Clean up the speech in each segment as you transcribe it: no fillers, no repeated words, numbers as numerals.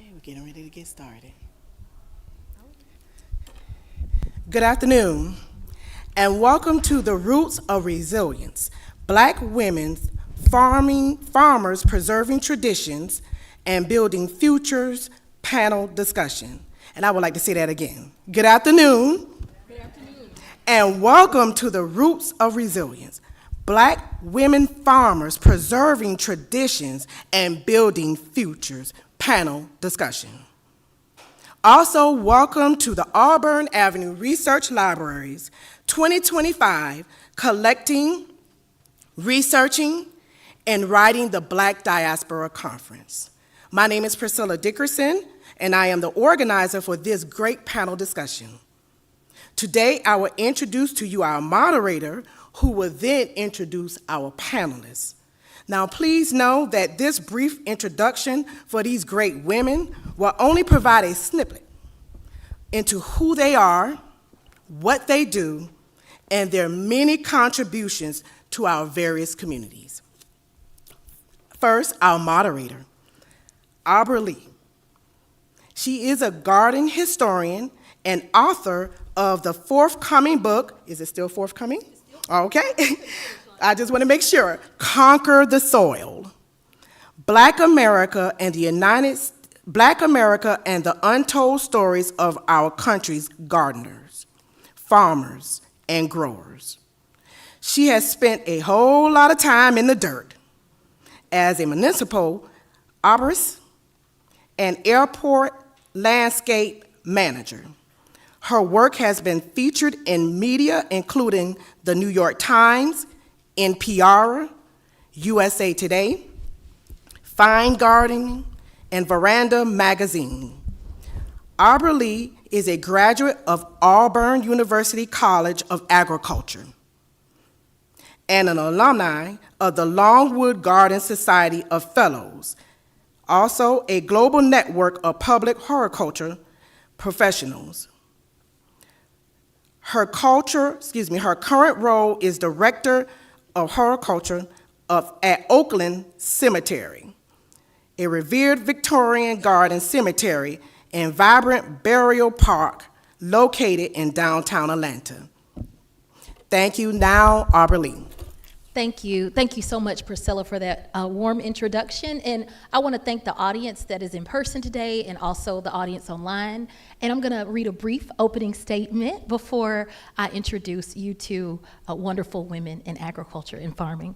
Okay, we're getting ready to get started. Good afternoon, and welcome to the Roots of Resilience, Black Women's Farmers Preserving Traditions and Building Futures panel discussion. And I would like to say that again. Good afternoon. Good afternoon. And welcome to the Roots of Resilience, Black Women Farmers Preserving Traditions and Building Futures panel discussion. Also, welcome to the Auburn Avenue Research Library's 2025 Collecting, Researching, and Writing the Black Diaspora Conference. My name is Priscilla Dickerson, and I am the organizer for this great panel discussion. Today, I will introduce to you our moderator, who will then introduce our panelists. Now, please know that this brief introduction for these great women will only provide a snippet into who they are, what they do, and their many contributions to our various communities. First, our moderator, Aubrey Lee. She is a garden historian and author of the forthcoming book. Is it still forthcoming? Okay. I just want to make sure. Conquer the Soil. Black America and the untold stories of our country's gardeners, farmers, and growers. She has spent a whole lot of time in the dirt as a municipal arborist and airport landscape manager. Her work has been featured in media, including the New York Times, NPR, USA Today, Fine Gardening, and Veranda Magazine. Aubrey Lee is a graduate of Auburn University College of Agriculture and an alumni of the Longwood Garden Society of Fellows, also a global network of public horticulture professionals. Her current role is Director of Horticulture at Oakland Cemetery, a revered Victorian garden cemetery and vibrant burial park located in downtown Atlanta. Thank you. Now, Aubrey Lee. Thank you. Thank you so much, Priscilla, for that warm introduction. And I want to thank the audience that is in person today and also the audience online. And I'm going to read a brief opening statement before I introduce you to wonderful women in agriculture and farming.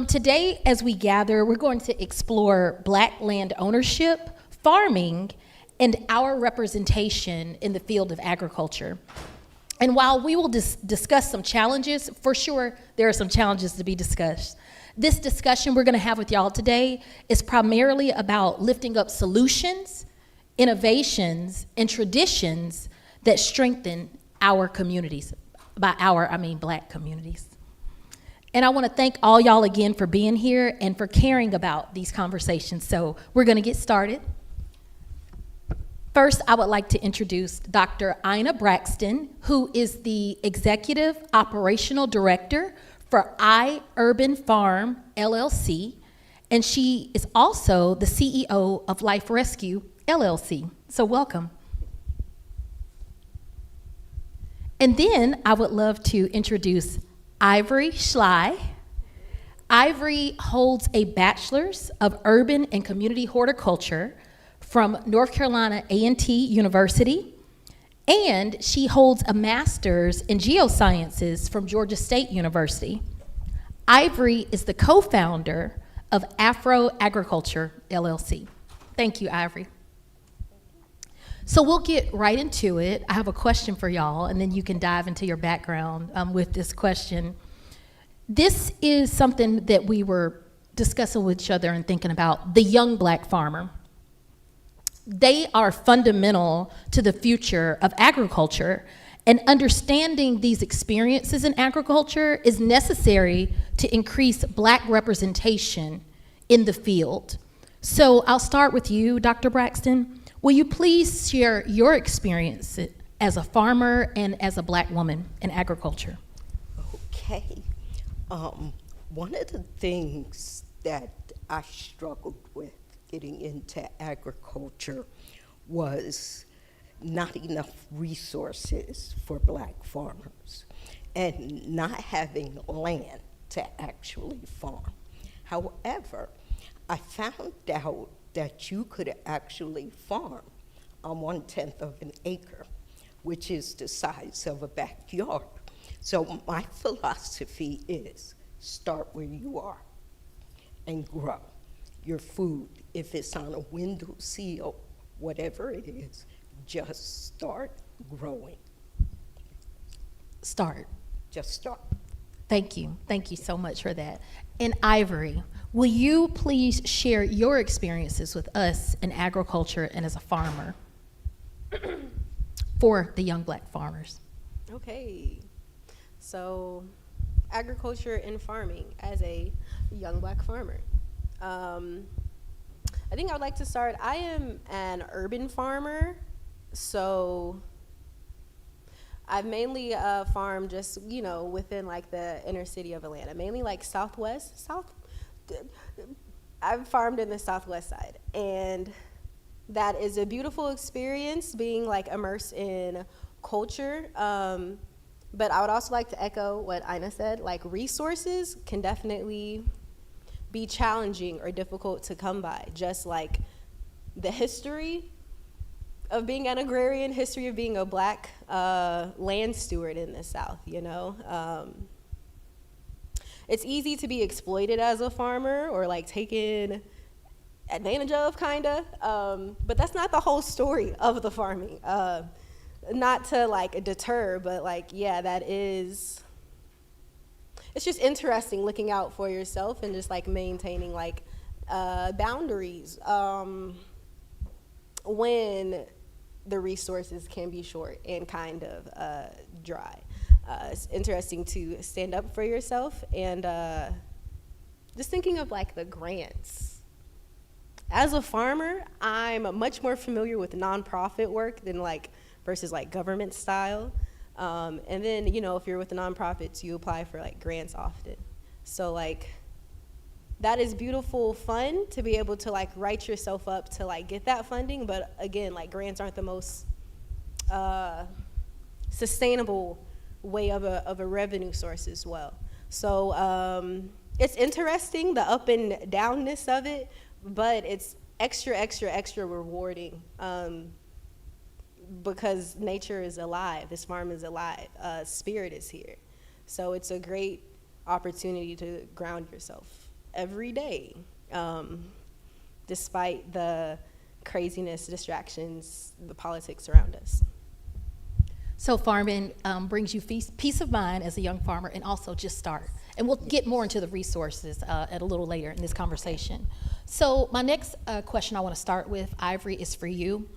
Today, as we gather, we're going to explore Black land ownership, farming, and our representation in the field of agriculture. And while we will discuss some challenges, for sure there are some challenges to be discussed. This discussion we're going to have with y'all today is primarily about lifting up solutions, innovations, and traditions that strengthen our communities. By our, I mean Black communities. And I want to thank all y'all again for being here and for caring about these conversations. So we're going to get started. First, I would like to introduce Dr. Ina Braxton, who is the Executive Operational Director for Urban Farm, LLC, and she is also the CEO of Life Rescue, LLC. So welcome. And then I would love to introduce Ivory Schley. Ivory holds a Bachelor's of Urban and Community Horticulture from North Carolina A&T University, and she holds a Master's in Geosciences from Georgia State University. Ivory is the co-founder of Afro Agriculture, LLC. Thank you, Ivory. So we'll get right into it. I have a question for y'all, and then you can dive into your background with this question. This is something that we were discussing with each other and thinking about, the young Black farmer. They are fundamental to the future of agriculture, and understanding these experiences in agriculture is necessary to increase Black representation in the field. So I'll start with you, Dr. Braxton. Will you please share your experience as a farmer and as a Black woman in agriculture? Okay. One of the things that I struggled with getting into agriculture was not enough resources for Black farmers and not having land to actually farm. However, I found out that you could actually farm on 1/10 of an acre, which is the size of a backyard. So my philosophy is start where you are and grow your food. If it's on a window sill, whatever it is, just start growing. Start. Just start. Thank you. Thank you so much for that. And Ivory, will you please share your experiences with us in agriculture and as a farmer for the young Black farmers? Okay, so agriculture and farming as a young Black farmer. I think I would like to start. I am an urban farmer, so I've mainly farmed just, within like the inner city of Atlanta, mainly like I've farmed in the southwest side, and that is a beautiful experience being like immersed in culture. But I would also like to echo what Ina said, like resources can definitely be challenging or difficult to come by, just like the history of being an agrarian, history of being a Black land steward in the South, It's easy to be exploited as a farmer or like taken advantage of, kinda, but that's not the whole story of the farming. Not to like deter, but like, yeah, it's just interesting looking out for yourself and just like maintaining like boundaries when the resources can be short and kind of dry. It's interesting to stand up for yourself, and just thinking of like the grants. As a farmer, I'm much more familiar with nonprofit work than versus government style. And then, if you're with the nonprofits, you apply for like grants often. So that is beautiful fun to be able to write yourself up to get that funding. But again, grants aren't the most sustainable way of a revenue source as well. So it's interesting, the up and downness of it, but it's extra rewarding. Because nature is alive, this farm is alive, spirit is here. So it's a great opportunity to ground yourself every day, despite the craziness, distractions, the politics around us. So farming brings you peace of mind as a young farmer, and also just start. And we'll get more into the resources at a little later in this conversation. So my next question I want to start with, Ivory, is for you.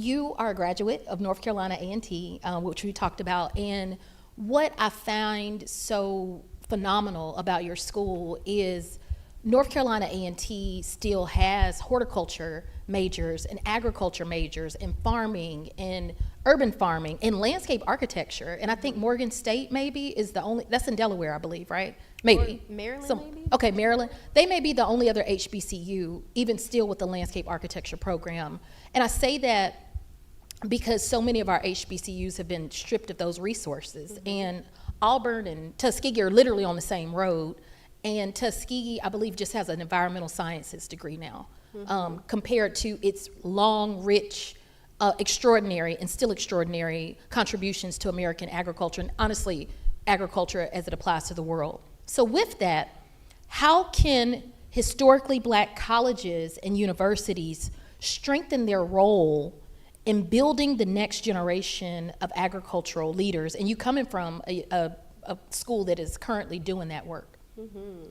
You are a graduate of North Carolina A&T, which we talked about, and what I find so phenomenal about your school is North Carolina A&T still has horticulture majors and agriculture majors and farming and urban farming and landscape architecture, and I think Morgan State maybe is the only, that's in Delaware, I believe, right? Maybe. Or Maryland, maybe? Okay, Maryland. They may be the only other HBCU, even still with the landscape architecture program. And I say that because so many of our HBCUs have been stripped of those resources. Mm-hmm. And Auburn and Tuskegee are literally on the same road. And Tuskegee, I believe, just has an environmental sciences degree now, mm-hmm. Compared to its long, rich, extraordinary, and still extraordinary contributions to American agriculture, and honestly, agriculture as it applies to the world. So with that, how can historically Black colleges and universities strengthen their role in building the next generation of agricultural leaders? And you coming from a school that is currently doing that work. Mm-hmm.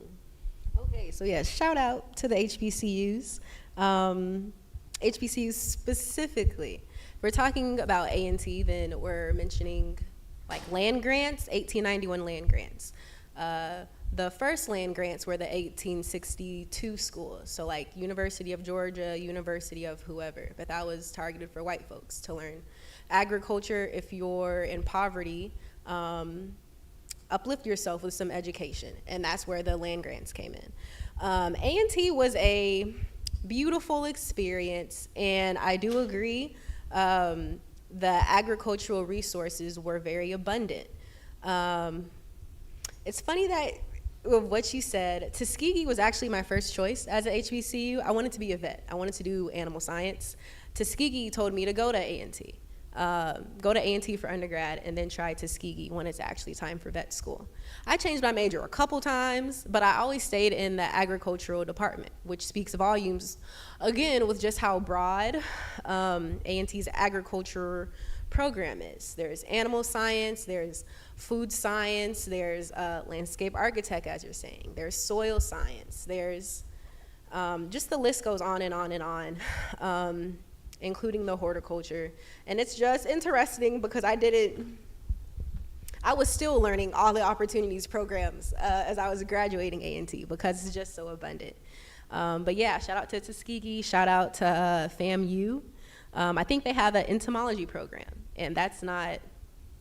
Okay, so yeah, shout out to the HBCUs. HBCUs specifically. If we're talking about A&T, then we're mentioning land grants, 1891 land grants. The first land grants were the 1862 schools, so University of Georgia, University of whoever, but that was targeted for white folks to learn agriculture. If you're in poverty, uplift yourself with some education, and that's where the land grants came in. A&T was a beautiful experience, and I do agree the agricultural resources were very abundant. It's funny that with what you said, Tuskegee was actually my first choice as an HBCU. I wanted to be a vet. I wanted to do animal science. Tuskegee told me to go to A&T. Go to A&T for undergrad and then try Tuskegee when it's actually time for vet school. I changed my major a couple times, but I always stayed in the agricultural department, which speaks volumes, again, with just how broad A&T's agriculture program is. There's animal science, there's food science, there's landscape architect, as you're saying, there's soil science, there's just the list goes on and on and on. Including the horticulture. And it's just interesting because I was still learning all the opportunities programs as I was graduating A&T because it's just so abundant. But yeah, shout out to Tuskegee, shout out to FAMU. I think they have an entomology program, and that's not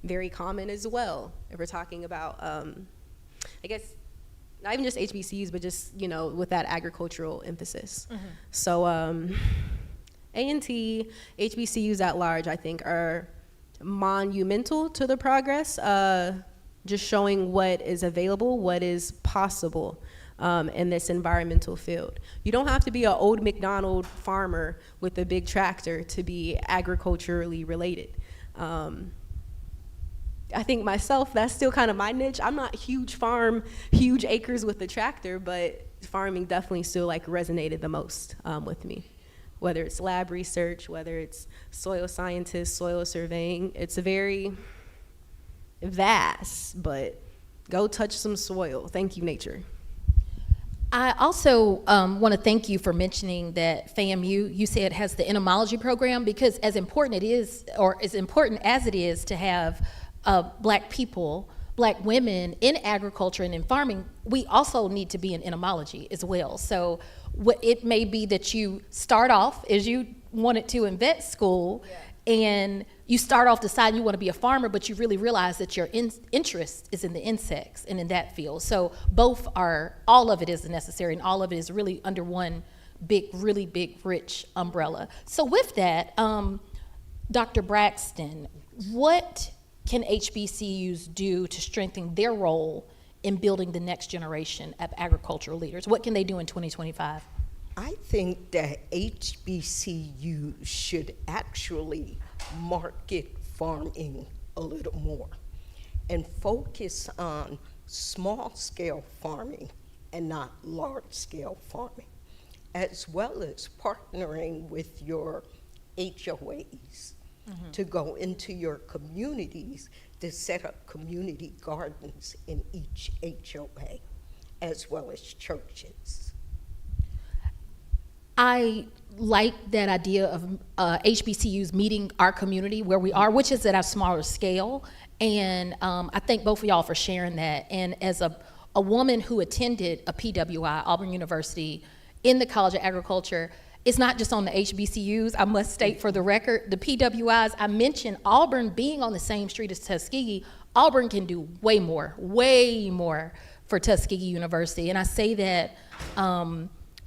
very common as well. If we're talking about, I guess, not even just HBCUs, but just, with that agricultural emphasis. Mm-hmm. So, A&T, HBCUs at large, I think, are monumental to the progress, just showing what is available, what is possible in this environmental field. You don't have to be an old McDonald farmer with a big tractor to be agriculturally related. I think myself, that's still kind of my niche. I'm not huge acres with the tractor, but farming definitely still resonated the most with me. Whether it's lab research, whether it's soil scientists, soil surveying, it's very vast, but go touch some soil. Thank you, nature. I also want to thank you for mentioning that FAMU, you said, has the entomology program, because as important as it is to have Black people, Black women in agriculture and in farming, we also need to be in entomology as well. So it may be that you start off as you wanted to in vet school, and you start off deciding you want to be a farmer, but you really realize that your interest is in the insects and in that field. So all of it is necessary, and all of it is really under one really big, rich umbrella. So with that, Dr. Braxton, what can HBCUs do to strengthen their role in building the next generation of agricultural leaders? What can they do in 2025? I think that HBCUs should actually market farming a little more and focus on small-scale farming and not large-scale farming, as well as partnering with your HOAs to go into your communities to set up community gardens in each HOA, as well as churches. I like that idea of HBCUs meeting our community where we are, which is at a smaller scale. And I thank both of y'all for sharing that. And as a woman who attended a PWI, Auburn University, in the College of Agriculture, it's not just on the HBCUs. I must state for the record, the PWIs, I mentioned Auburn being on the same street as Tuskegee. Auburn can do way more for Tuskegee University. And I say that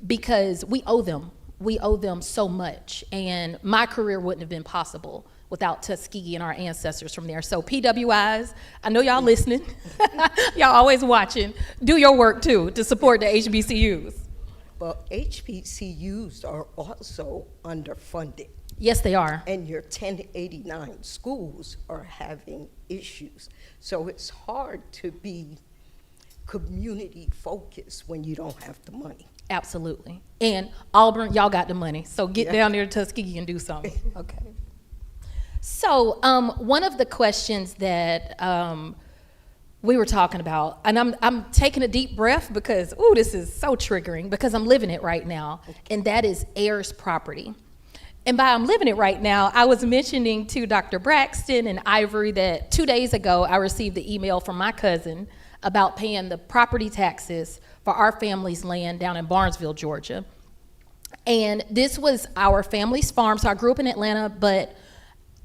because we owe them so much. And my career wouldn't have been possible without Tuskegee and our ancestors from there. So PWIs, I know y'all listening. Y'all always watching. Do your work too to support the HBCUs. But HBCUs are also underfunded. Yes, they are. And your 1089 schools are having issues. So it's hard to be community focused when you don't have the money. Absolutely. And Auburn, y'all got the money. So get down there to Tuskegee and do something. Okay. So one of the questions that we were talking about, and I'm taking a deep breath because, this is so triggering because I'm living it right now, and that is heirs property. And by I'm living it right now, I was mentioning to Dr. Braxton and Ivory that 2 days ago I received the email from my cousin about paying the property taxes for our family's land down in Barnesville, Georgia. And this was our family's farm, so I grew up in Atlanta, but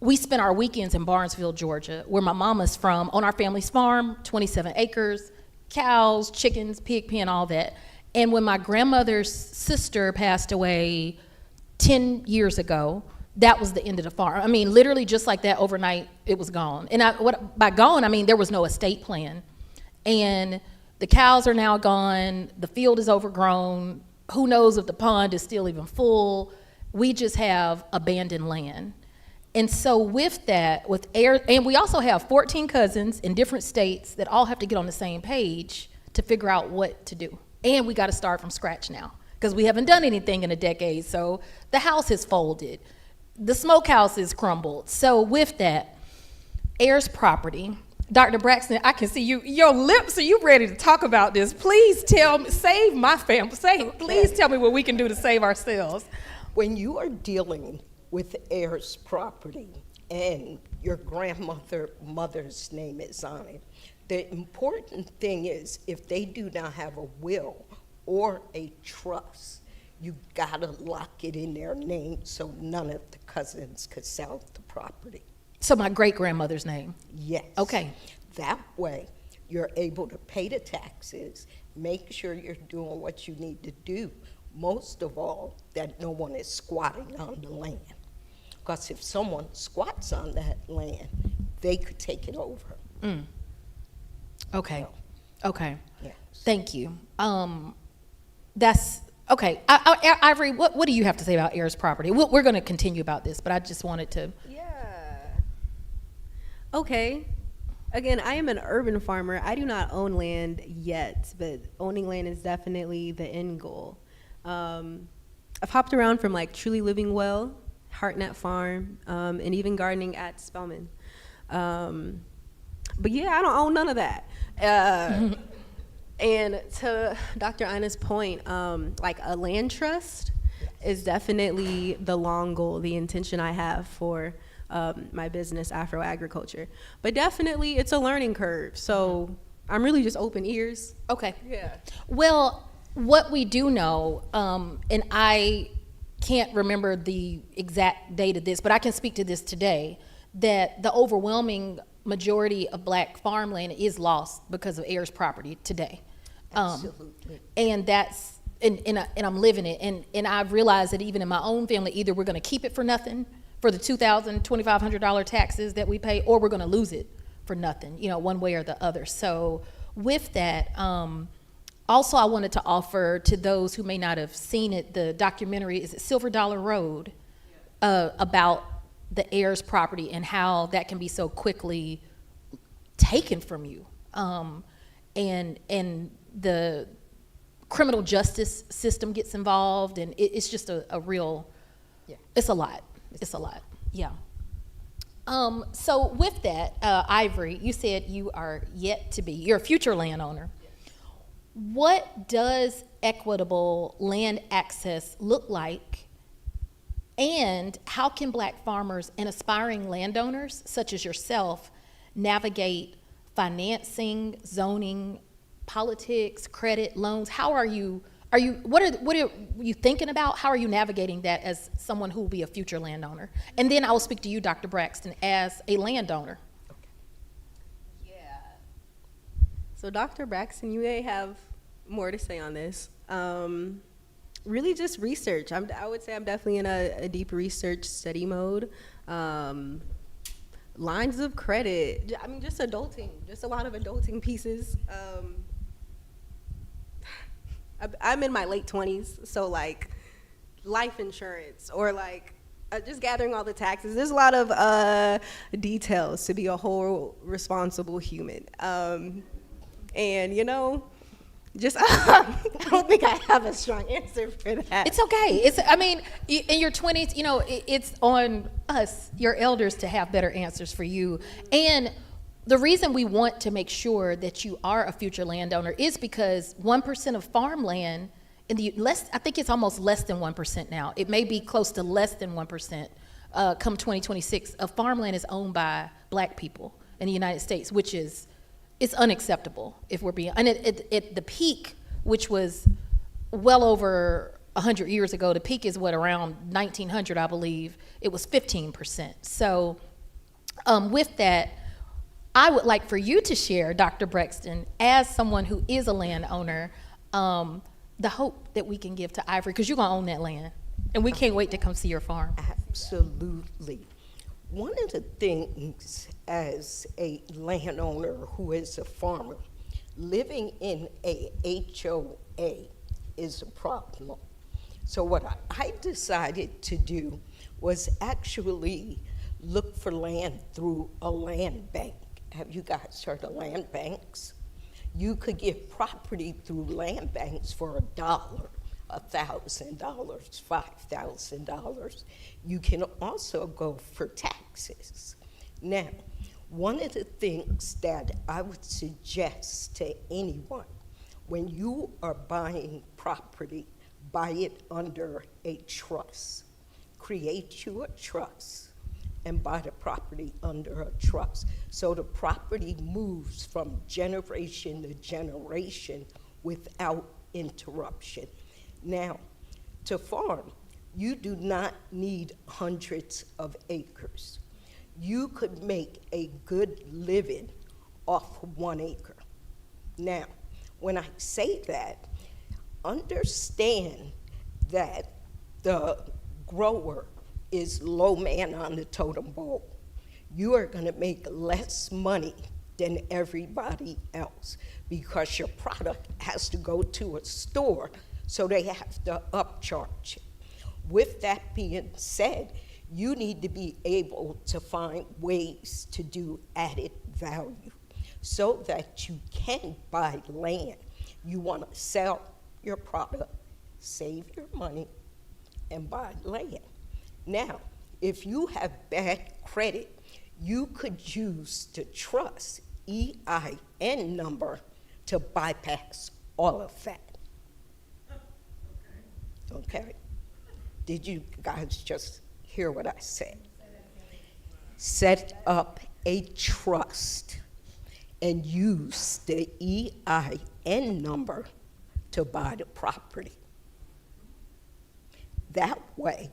we spent our weekends in Barnesville, Georgia, where my mama's from, on our family's farm, 27 acres, cows, chickens, pig pen, all that. And when my grandmother's sister passed away 10 years ago, that was the end of the farm. I mean, literally just like that, overnight, it was gone. And by gone, I mean there was no estate plan. And the cows are now gone, the field is overgrown, who knows if the pond is still even full. We just have abandoned land. And so with that, with heirs, and we also have 14 cousins in different states that all have to get on the same page to figure out what to do. And we got to start from scratch now because we haven't done anything in a decade. So the house is folded. The smokehouse is crumbled. So with that, heirs property. Dr. Braxton, I can see you, your lips, are you ready to talk about this? Please tell me, save my family, please tell me what we can do to save ourselves. When you are dealing with heirs property and your mother's name is on it, the important thing is if they do not have a will or a trust, you gotta lock it in their name so none of the cousins could sell the property. So my great-grandmother's name? Yes. Okay. That way, you're able to pay the taxes, make sure you're doing what you need to do. Most of all, that no one is squatting on the land. Because if someone squats on that land, they could take it over. Okay. Okay. Yes. Thank you. That's okay. Ivory, what do you have to say about heirs property? We're going to continue about this, but I just wanted to. Yeah. Okay. Again, I am an urban farmer. I do not own land yet, but owning land is definitely the end goal. I've hopped around from like Truly Living Well, Heartnet Farm, and even gardening at Spelman. But yeah, I don't own none of that. And to Dr. Ina's point, like a land trust is definitely the long goal, the intention I have for my business, Afro Agriculture. But definitely it's a learning curve. So I'm really just open ears. Okay. Yeah. Well, what we do know, and I can't remember the exact date of this, but I can speak to this today, that the overwhelming majority of black farmland is lost because of heirs property today. Absolutely. And that's, and I'm living it. And I've realized that even in my own family, either we're going to keep it for nothing for the $2,000, $2,500 taxes that we pay, or we're going to lose it for nothing, you know, one way or the other. So with that, also I wanted to offer to those who may not have seen it, the documentary, is it Silver Dollar Road, about the heirs property and how that can be so quickly taken from you. And the criminal justice system gets involved, and it's just a real, it's a lot. It's a lot, yeah. So with that, Ivory, you said you are yet to be, you're a future landowner. What does equitable land access look like, and how can black farmers and aspiring landowners, such as yourself, navigate financing, zoning, politics, credit, loans? How are you, what are you thinking about? How are you navigating that as someone who will be a future landowner? And then I will speak to you, Dr. Braxton, as a landowner. Yeah. So Dr. Braxton, you may have more to say on this. Really just research. I would say I'm definitely in a deep research study mode. Lines of credit, I mean, just adulting, just a lot of adulting pieces. I'm in my late 20s, so like life insurance or like just gathering all the taxes. There's a lot of details to be a whole responsible human. And you know, just I don't think I have a strong answer for that. It's okay. I mean, in your 20s, you know, it's on us, your elders, to have better answers for you. And the reason we want to make sure that you are a future landowner is because 1% of farmland in the I think it's almost less than 1% now. It may be close to less than 1%. Come 2026, of farmland is owned by black people in the United States, which is, it's unacceptable if we're being, and at the peak, which was well over 100 years ago, the peak is what, around 1900, I believe, it was 15%. So with that, I would like for you to share, Dr. Braxton, as someone who is a landowner, the hope that we can give to Ivory, because you're going to own that land, and we can't wait to come see your farm. Absolutely. One of the things as a landowner who is a farmer, living in a HOA is a problem. So what I decided to do was actually look for land through a land bank. Have you guys heard of land banks? You could get property through land banks for $1, $1,000, $5,000. You can also go for taxes. Now, one of the things that I would suggest to anyone, when you are buying property, buy it under a trust. Create you a trust and buy the property under a trust. So the property moves from generation to generation without interruption. Now, to farm, you do not need hundreds of acres. You could make a good living off 1 acre. Now, when I say that, understand that the grower is low man on the totem pole. You are going to make less money than everybody else because your product has to go to a store, so they have to upcharge it. With that being said, you need to be able to find ways to do added value so that you can buy land. You want to sell your product, save your money, and buy land. Now, if you have bad credit, you could use the trust EIN number to bypass all of that. Okay? Did you guys just hear what I said? Set up a trust and use the EIN number to buy the property. That way,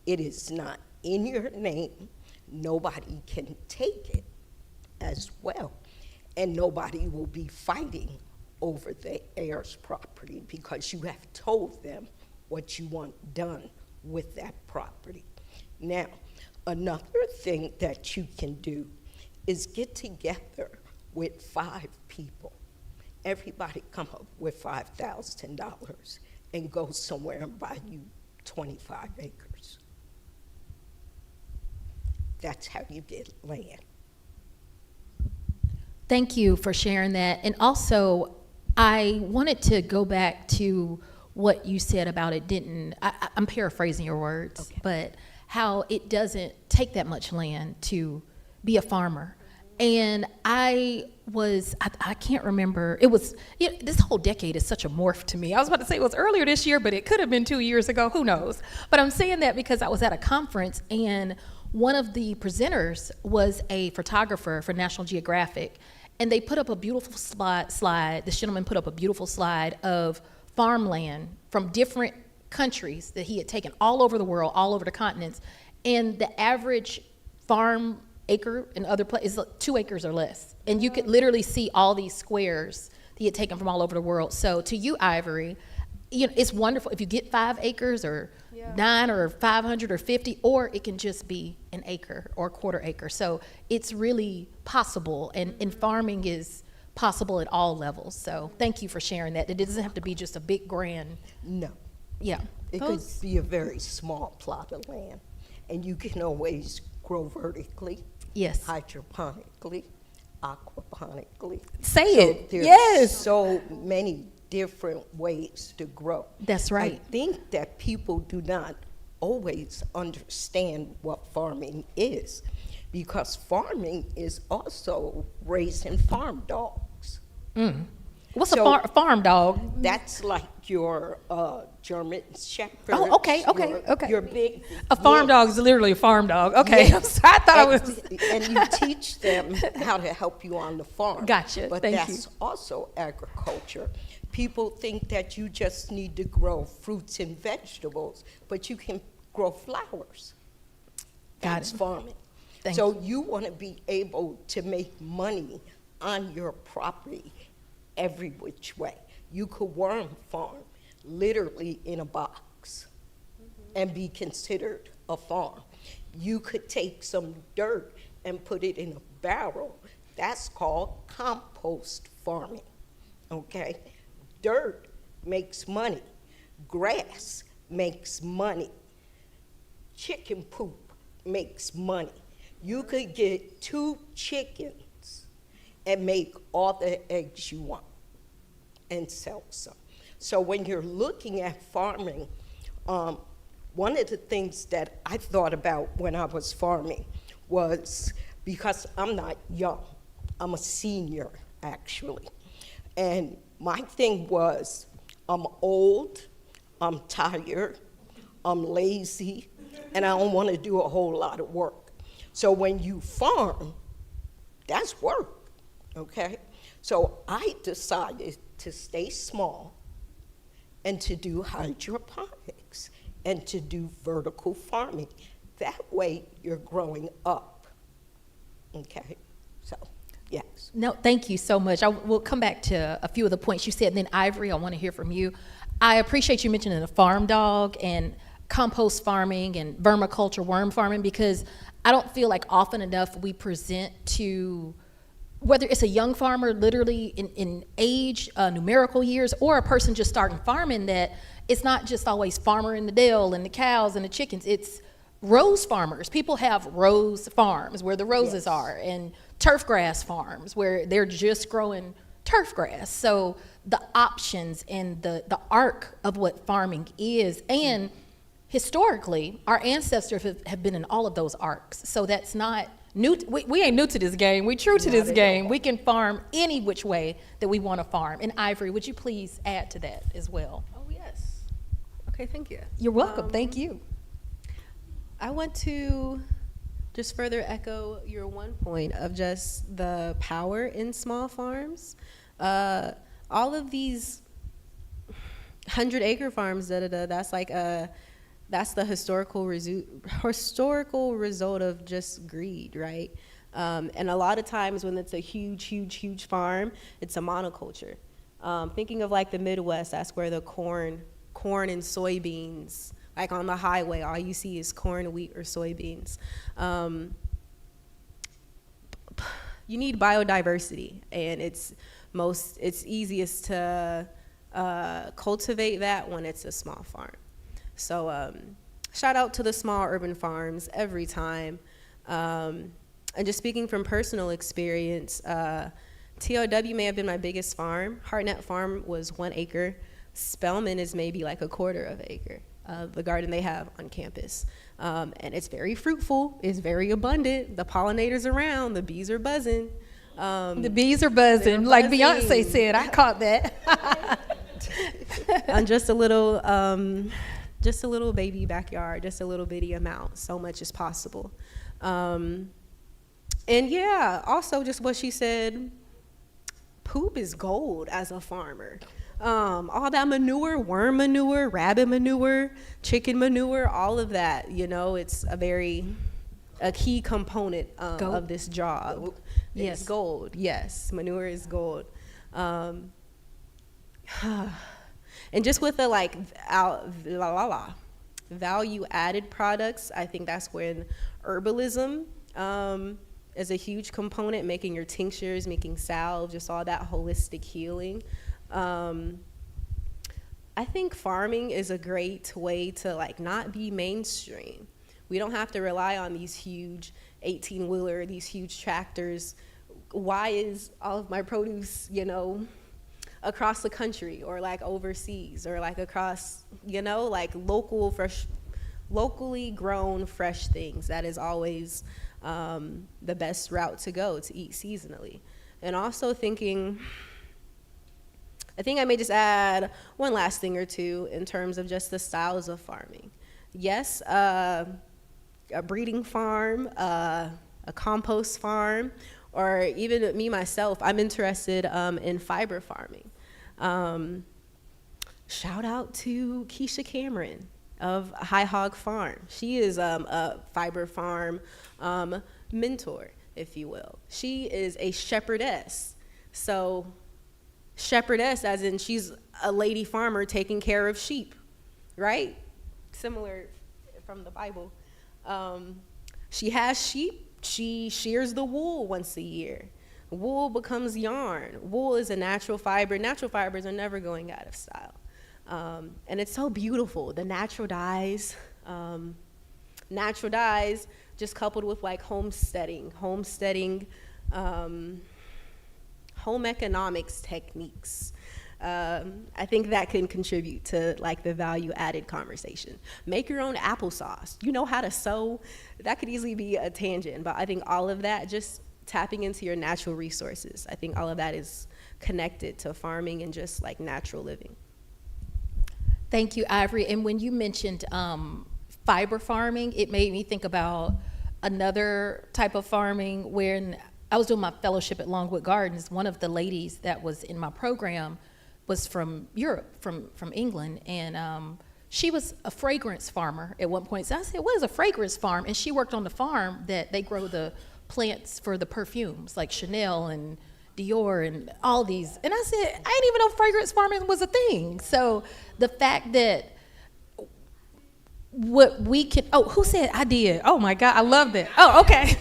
it is not in your name. Nobody can take it as well. And nobody will be fighting over the heir's property because you have told them what you want done with that property. Now, another thing that you can do is get together with 5 people. Everybody come up with $5,000 and go somewhere and buy you 25 acres. That's how you get land. Thank you for sharing that. And also, I wanted to go back to what you said about it didn't, I'm paraphrasing your words, Okay. but how it doesn't take that much land to be a farmer. And I can't remember, it was, this whole decade is such a morph to me. I was about to say it was earlier this year, but it could have been 2 years ago, who knows? But I'm saying that because I was at a conference and one of the presenters was a photographer for National Geographic, and they put up a beautiful slide, this gentleman put up a beautiful slide of farmland from different countries that he had taken all over the world, all over the continents, and the average farm acre in other places is 2 acres or less. And you could literally see all these squares that he had taken from all over the world. So to you, Ivory, it's wonderful if you get 5 acres or 9 or 500 or 50, or it can just be an acre or a quarter acre. So it's really possible, and farming is possible at all levels. So thank you for sharing that. It doesn't have to be just a big grand. No. Yeah. It could be a very small plot of land, and you can always grow vertically, Yes. hydroponically, aquaponically. Say it. There's Yes. so many different ways to grow. That's right. I think that people do not always understand what farming is, because farming is also raising farm dogs. What's So- a farm dog? That's like your German Shepherd. Oh, okay. Your big. A farm dog is literally a farm dog. Okay. Yes. I thought I was. And you teach them how to help you on the farm. Gotcha. But Thank that's you. also agriculture. People think that you just need to grow fruits and vegetables, but you can grow flowers. Got That's it. farming. Thank So you want to be able to make money on your property every which way. You could worm farm, literally in a box and be considered a farm. You could take some dirt and put it in a barrel. That's called compost farming, okay? Dirt makes money. Grass makes money. Chicken poop makes money. You could get 2 chickens and make all the eggs you want and sell some. So when you're looking at farming, one of the things that I thought about when I was farming was, because I'm not young, I'm a senior actually, and my thing was, I'm old, I'm tired, I'm lazy, and I don't want to do a whole lot of work. So when you farm, that's work, okay? So I decided to stay small and to do hydroponics and to do vertical farming. That way you're growing up, okay? So, yes. No, thank you so much. We'll come back to a few of the points you said, and then Ivory, I want to hear from you. I appreciate you mentioning the farm dog and compost farming and vermiculture, worm farming, because I don't feel like often enough we present to, whether it's a young farmer literally in age, numerical years, or a person just starting farming, that it's not just always farmer in the dell and the cows and the chickens. It's rose farmers. People have rose farms where the roses Yes. are, and turf grass farms where they're just growing turf grass. So the options and the arc of what farming is, and historically, our ancestors have been in all of those arcs. So that's not new. We ain't new to this game. We true to this game. We can farm any which way that we want to farm. And Ivory, would you please add to that as well? Oh, yes. Okay, thank you. You're welcome. Thank you. I want to just further echo your one point of just the power in small farms. All of these 100-acre farms, that's like that's the historical result of just greed, right? And a lot of times when it's a huge farm, it's a monoculture. Thinking of like the Midwest, that's where the corn and soybeans, like on the highway, all you see is corn, wheat, or soybeans. You need biodiversity, and it's easiest to cultivate that when it's a small farm. So shout out to the small urban farms every time. And just speaking from personal experience, TOW may have been my biggest farm. Hartnett Farm was 1 acre. Spelman is maybe like a quarter of an acre, the garden they have on campus. And it's very fruitful, it's very abundant. The pollinators around, the bees are buzzing. The bees are buzzing, like Beyonce said. I caught that. On just a little baby backyard, just a little bitty amount. So much is possible. And yeah, also just what she said, poop is gold as a farmer. All that manure, worm manure, rabbit manure, chicken manure, all of that, it's a key component of this job. Yes. It's gold. Yes, manure is gold. And just with the value added products, I think that's when herbalism is a huge component, making your tinctures, making salve, just all that holistic healing. I think farming is a great way to not be mainstream. We don't have to rely on these huge 18-wheeler, these huge tractors. Why is all of my produce, across the country or overseas or across, locally grown fresh things? That is always the best route to go to eat seasonally. And also I think I may just add one last thing or two in terms of just the styles of farming. Yes, a breeding farm, a compost farm, or even me myself, I'm interested in fiber farming. Shout out to Keisha Cameron of High Hog Farm. She is a fiber farm mentor, if you will. She is a shepherdess. So Shepherdess, as in she's a lady farmer taking care of sheep, right? Similar from the Bible. She has sheep. She shears the wool once a year. Wool becomes yarn. Wool is a natural fiber. Natural fibers are never going out of style. And it's so beautiful. The natural dyes just coupled with like homesteading, home economics techniques. I think that can contribute to like the value added conversation. Make your own applesauce. You know how to sew. That could easily be a tangent, but I think all of that, just tapping into your natural resources, I think all of that is connected to farming and just like natural living. Thank you, Ivory. And when you mentioned fiber farming, it made me think about another type of farming. When I was doing my fellowship at Longwood Gardens, one of the ladies that was in my program was from Europe, from England, and she was a fragrance farmer at one point. So I said, what is a fragrance farm? And she worked on the farm that they grow the plants for the perfumes, like Chanel and Dior and all these. And I said, I didn't even know fragrance farming was a thing. So the fact that what we can, who said I did? Oh my God, I love that. Oh, okay.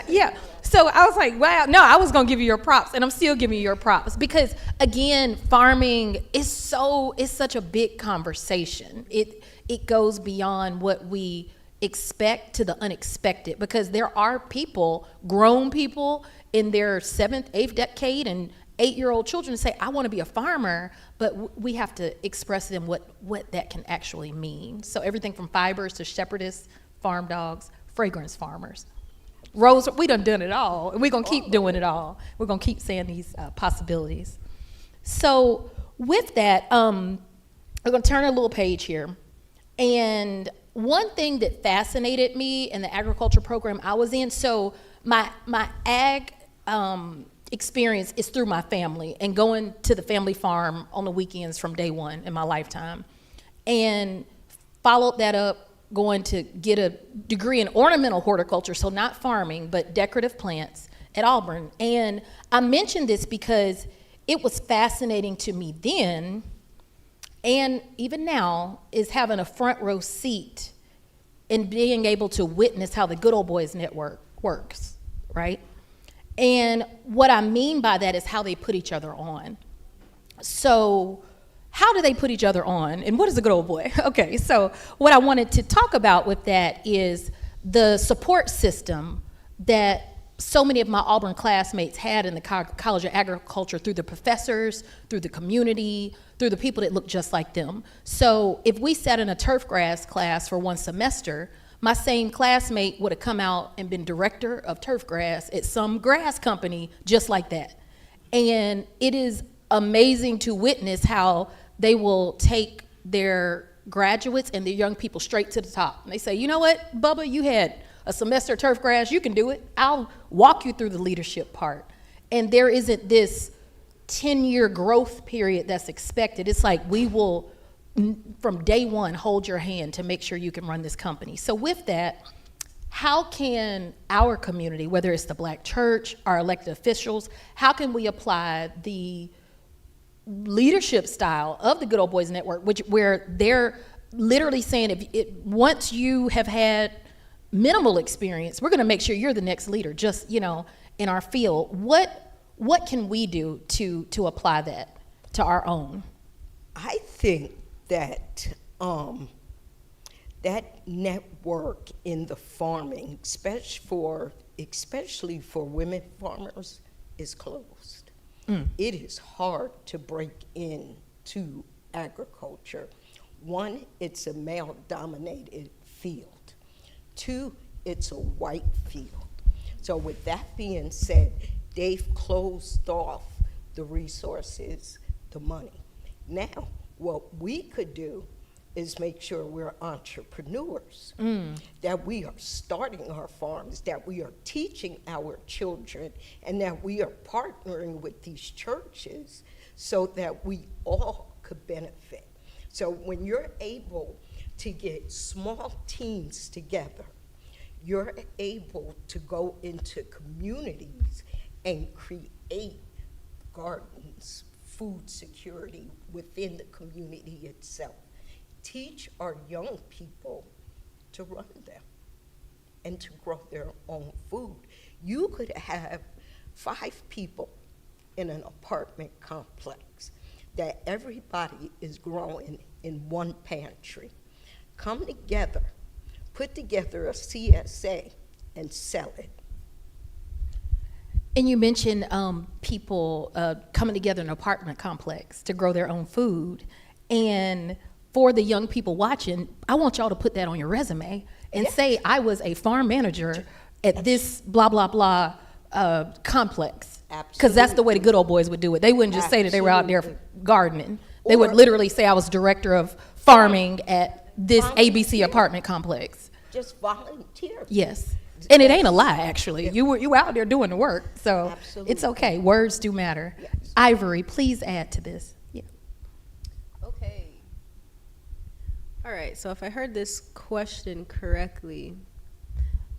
Yeah. So I was like, wow, no, I was gonna give you your props, and I'm still giving you your props, because again, farming is such a big conversation. It goes beyond what we expect to the unexpected, because there are people, grown people in their 7th, 8th decade and 8-year-old children say, I want to be a farmer, but we have to express to them what that can actually mean. So everything from fibers to shepherdess, farm dogs, fragrance farmers. Rose, we done it all, and we're going to keep doing it all. We're going to keep saying these possibilities. So with that, we're going to turn a little page here. And one thing that fascinated me in the agriculture program I was in, so my ag experience is through my family and going to the family farm on the weekends from day one in my lifetime. And followed that up going to get a degree in ornamental horticulture, so not farming, but decorative plants at Auburn. And I mention this because it was fascinating to me then, and even now, is having a front row seat and being able to witness how the Good Old Boys Network works, right? And what I mean by that is how they put each other on. So how do they put each other on, and what is a good old boy? Okay, so what I wanted to talk about with that is the support system that so many of my Auburn classmates had in the College of Agriculture, through the professors, through the community, through the people that look just like them. So if we sat in a turf grass class for one semester, my same classmate would have come out and been director of turf grass at some grass company just like that. And it is amazing to witness how they will take their graduates and their young people straight to the top. And they say, you know what, Bubba, you had a semester of turf grass, you can do it. I'll walk you through the leadership part. And there isn't this 10-year growth period that's expected. It's like, we will, from day one, hold your hand to make sure you can run this company. So with that, how can our community, whether it's the Black church, our elected officials, how can we apply the leadership style of the Good Old Boys Network, where they're literally saying, once you have had minimal experience, we're going to make sure you're the next leader, just, in our field. What can we do to apply that to our own? I think that that network in the farming, especially for women farmers, is closed. It is hard to break into agriculture. One, it's a male-dominated field. Two, it's a white field. So with that being said, they've closed off the resources, the money. Now, what we could do is make sure we're entrepreneurs, that we are starting our farms, that we are teaching our children, and that we are partnering with these churches so that we all could benefit. So when you're able to get small teams together, you're able to go into communities and create gardens food security within the community itself. Teach our young people to run them and to grow their own food. You could have 5 people in an apartment complex that everybody is growing in one pantry. Come together, put together a CSA and sell it. And you mentioned people coming together in an apartment complex to grow their own food. And for the young people watching, I want y'all to put that on your resume and say, I was a farm manager at this blah, blah, blah complex. Because that's the way the good old boys would do it. They wouldn't just say that they were out there gardening. They would literally say, I was director of farming at this ABC apartment complex. Just volunteer. Yes. And it ain't a lie, actually. You were out there doing the work, so Absolutely. it's okay. Words do matter. Yes. Ivory, please add to this. Yeah. Okay. All right, so if I heard this question correctly,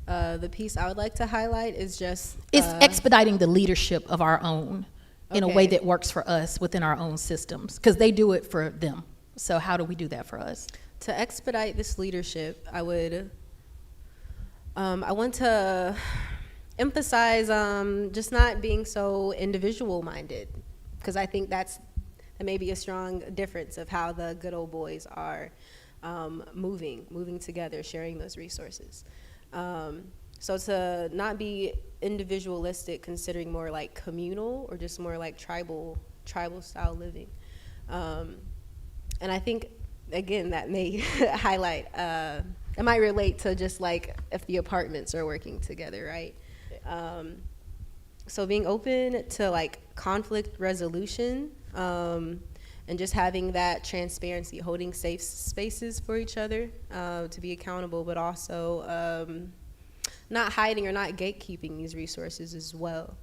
the piece I would like to highlight is just... It's expediting the leadership of our own in a way Okay. that works for us within our own systems, because they do it for them. So how do we do that for us? To expedite this leadership, I want to emphasize just not being so individual-minded, because I think that may be a strong difference of how the good old boys are moving together, sharing those resources. So to not be individualistic, considering more like communal or just more like tribal style living. And I think, again, that may highlight, it might relate to just like if the apartments are working together, right? So being open to like conflict resolution, and just having that transparency, holding safe spaces for each other to be accountable, but also not hiding or not gatekeeping these resources as well.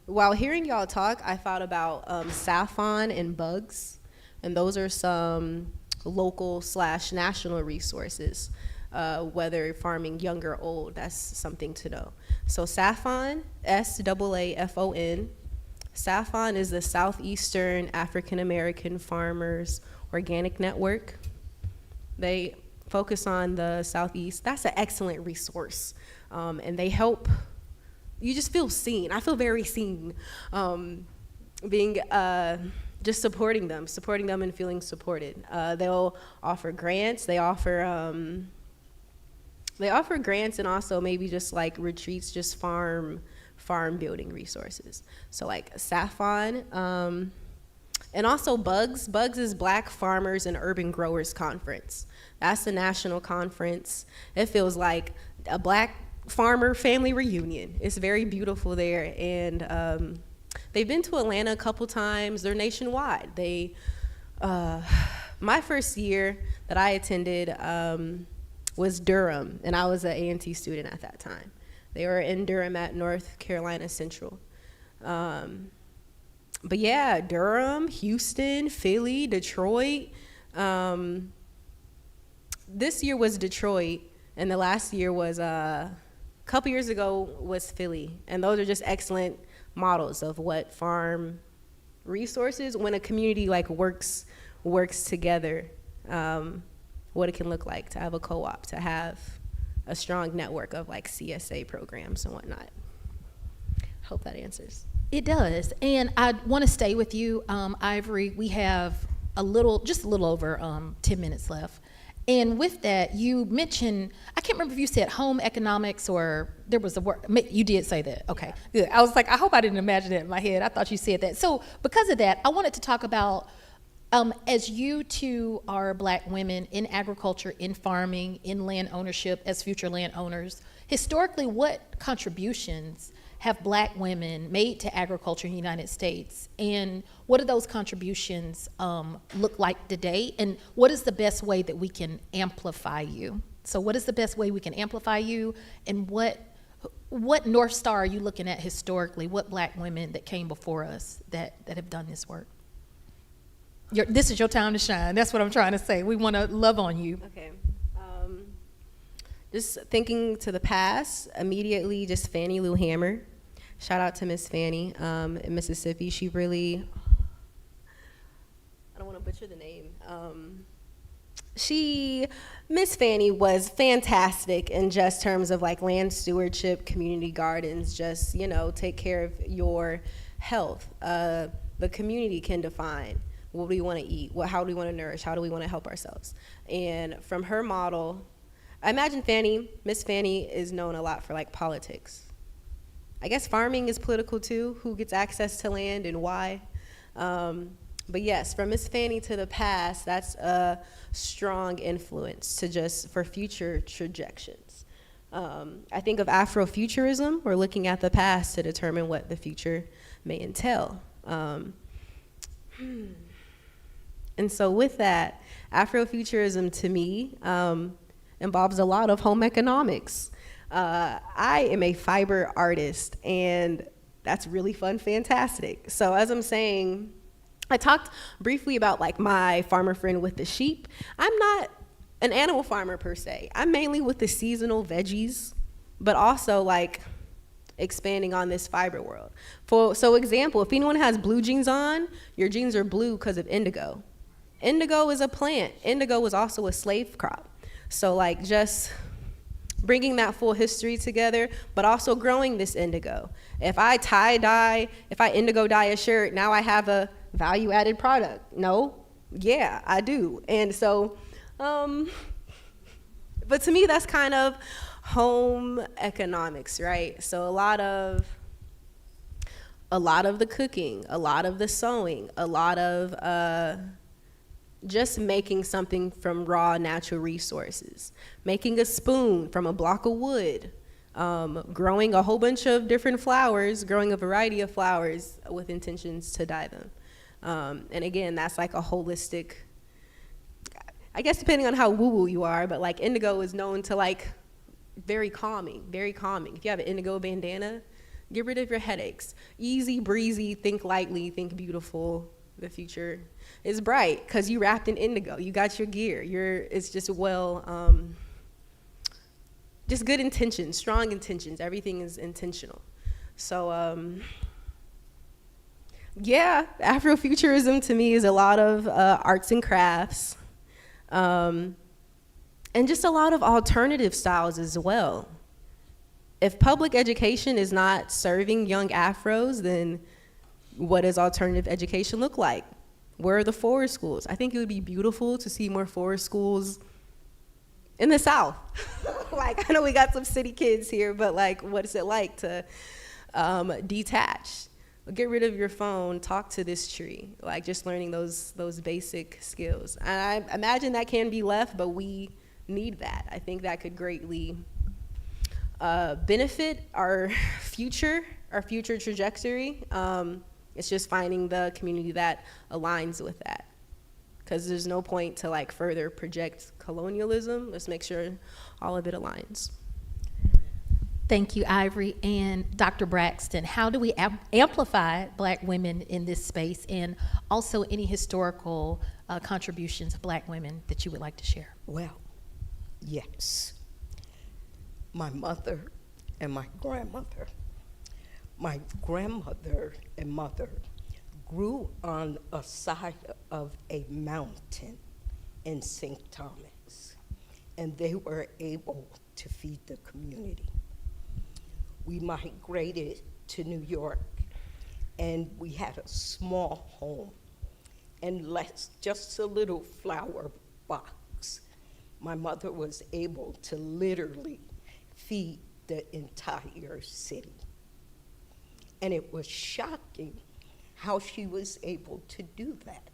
While hearing y'all talk, I thought about saffron and bugs, and those are some local/national resources, whether farming young or old. That's something to know. So saffron, SAAFON. Saffron is the Southeastern African American Farmers Organic Network. They focus on the Southeast. That's an excellent resource, and they help. You just feel seen. I feel very seen, being just supporting them and feeling supported. They'll offer grants. They offer grants and also maybe just like retreats, just farm building resources. So like saffron, and also Bugs. Bugs is Black Farmers and Urban Growers Conference. That's the national conference. It feels like a Black farmer family reunion. It's very beautiful there, and they've been to Atlanta a couple times. They're nationwide. My first year that I attended was Durham, and I was an A&T student at that time. They were in Durham at North Carolina Central. But yeah, Durham, Houston, Philly, Detroit. This year was Detroit, and the last year was couple years ago was Philly, and those are just excellent models of what farm resources, when a community like works together, what it can look like to have a co-op, to have a strong network of like CSA programs and whatnot. Hope that answers. It does, and I want to stay with you, Ivory. We have just a little over 10 minutes left. And with that, you mentioned, I can't remember if you said home economics or there was a word, you did say that, okay, good. I was like, I hope I didn't imagine that in my head. I thought you said that. So because of that, I wanted to talk about, as you two are Black women in agriculture, in farming, in land ownership, as future land owners, historically, what contributions have Black women made to agriculture in the United States? And what do those contributions look like today? And what is the best way that we can amplify you? So what is the best way we can amplify you? And what North Star are you looking at historically? What Black women that came before us that have done this work? This is your time to shine. That's what I'm trying to say. We want to love on you. Okay. Just thinking to the past, immediately just Fannie Lou Hamer. Shout out to Miss Fanny in Mississippi. She really, I don't want to butcher the name. Miss Fanny was fantastic in just terms of like land stewardship, community gardens, just, take care of your health. The community can define what do we want to eat, how do we want to nourish, how do we want to help ourselves. And from her model, I imagine Miss Fanny is known a lot for like politics. I guess farming is political too, who gets access to land and why. But yes, from Miss Fanny to the past, that's a strong influence for future trajections. I think of Afrofuturism. We're looking at the past to determine what the future may entail. And so with that, Afrofuturism to me involves a lot of home economics. I am a fiber artist, and that's really fun, fantastic. So as I'm saying, I talked briefly about like my farmer friend with the sheep. I'm not an animal farmer per se. I'm mainly with the seasonal veggies, but also like expanding on this fiber world. So example, if anyone has blue jeans on, your jeans are blue because of indigo. Indigo is a plant. Indigo was also a slave crop. So like just bringing that full history together, but also growing this indigo. If I indigo dye a shirt, now I have a value-added product. No? Yeah, I do. And so, but to me, that's kind of home economics, right? So a lot of the cooking, a lot of the sewing, a lot of just making something from raw natural resources, making a spoon from a block of wood, growing a whole bunch of different flowers, growing a variety of flowers with intentions to dye them. And again, that's like a holistic, I guess depending on how woo-woo you are, but like indigo is known to like very calming, very calming. If you have an indigo bandana, get rid of your headaches. Easy breezy, think lightly, think beautiful. The future is bright because you wrapped in indigo. You got your gear. It's just just good intentions, strong intentions. Everything is intentional. So yeah, Afrofuturism to me is a lot of arts and crafts, and just a lot of alternative styles as well. If public education is not serving young Afros, then what does alternative education look like? Where are the forest schools? I think it would be beautiful to see more forest schools in the South. Like, I know we got some city kids here, but like, what is it like to detach? Get rid of your phone, talk to this tree. Like, just learning those basic skills. And I imagine that can be left, but we need that. I think that could greatly benefit our future trajectory. It's just finding the community that aligns with that. Because there's no point to like further project colonialism. Let's make sure all of it aligns. Thank you, Ivory. And Dr. Braxton, how do we amplify Black women in this space, and also any historical contributions of Black women that you would like to share? Well, yes. My mother and my grandmother. My grandmother and mother grew on a side of a mountain in St. Thomas, and they were able to feed the community. We migrated to New York, and we had a small home and just a little flower box. My mother was able to literally feed the entire city. And it was shocking how she was able to do that.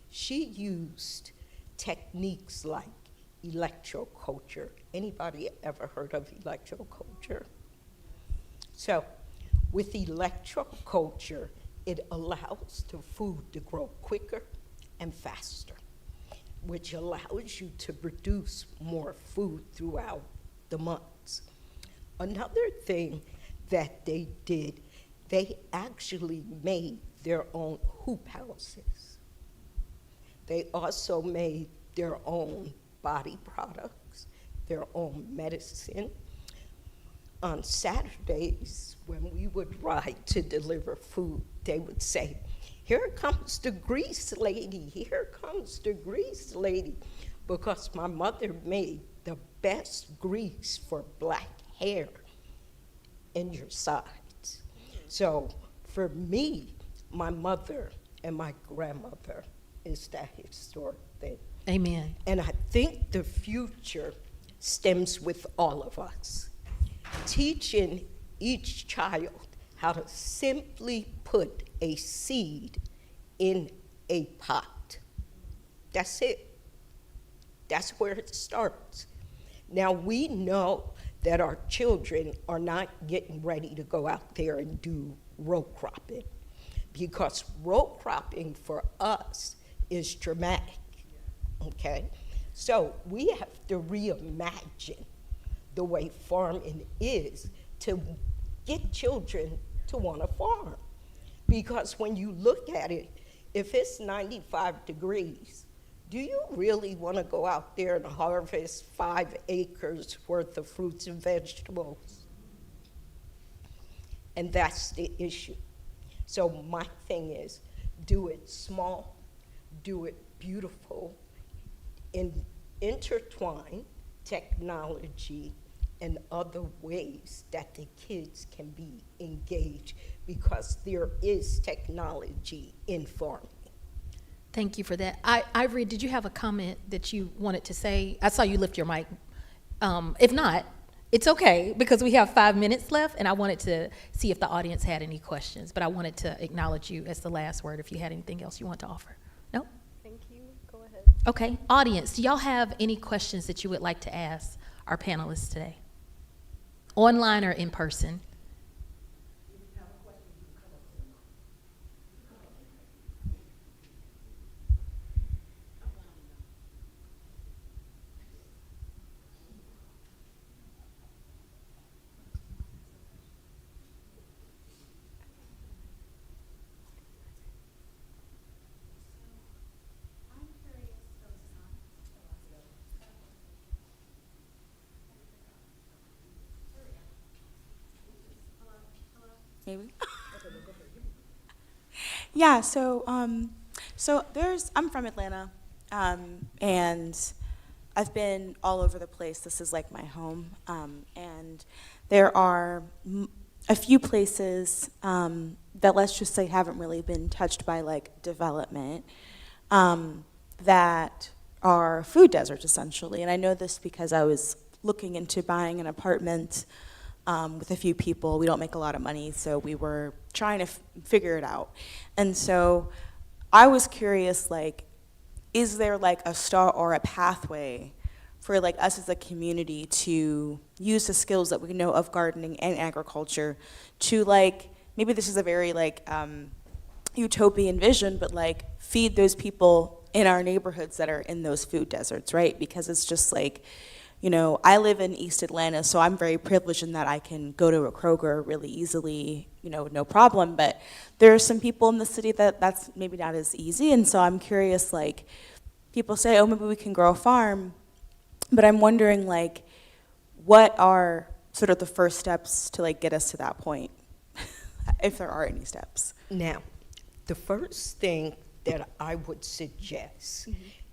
She used techniques like electroculture. Anybody ever heard of electroculture? So with electroculture, it allows the food to grow quicker and faster, which allows you to produce more food throughout the months. Another thing that they did, they actually made their own hoop houses. They also made their own body products, their own medicine. on Saturdays, when we would ride to deliver food, they would say, "Here comes the grease lady, here comes the grease lady," because my mother made the best grease for black hair in your sides. So for me, my mother and my grandmother is that historic thing. Amen. And I think the future stems with all of us. Teaching each child how to simply put a seed in a pot. That's it. That's where it starts. Now, we know that our children are not getting ready to go out there and do row cropping, because row cropping for us is dramatic, okay? So we have to reimagine the way farming is to get children to want to farm. Because when you look at it, if it's 95 degrees, do you really want to go out there and harvest 5 acres worth of fruits and vegetables? And that's the issue. So my thing is, do it small, do it beautiful, and intertwine technology and other ways that the kids can be engaged, because there is technology in farming. Thank you for that. Ivory, did you have a comment that you wanted to say? I saw you lift your mic. If not, it's okay, because we have 5 minutes left, and I wanted to see if the audience had any questions, but I wanted to acknowledge you as the last word if you had anything else you want to offer. No? Thank you. Go ahead. Okay. Audience, do y'all have any questions that you would like to ask our panelists today? Online or in person? Maybe. Yeah. I'm from Atlanta, and I've been all over the place. This is like my home, and there are a few places that, let's just say, haven't really been touched by like development, that are food deserts essentially. And I know this because I was looking into buying an apartment with a few people. We don't make a lot of money, so we were trying to figure it out. And so I was curious, like, is there like a start or a pathway for like us as a community to use the skills that we know of gardening and agriculture to, like, maybe this is a very like utopian vision, but like feed those people in our neighborhoods that are in those food deserts, right? Because it's just like, you know, I live in East Atlanta, so I'm very privileged in that I can go to a Kroger really easily, you know, no problem. But there are some people in the city that's maybe not as easy. And so I'm curious, like, people say, oh, maybe we can grow a farm. But I'm wondering, like, what are sort of the first steps to, like, get us to that point, if there are any steps? Now, the first thing that I would suggest,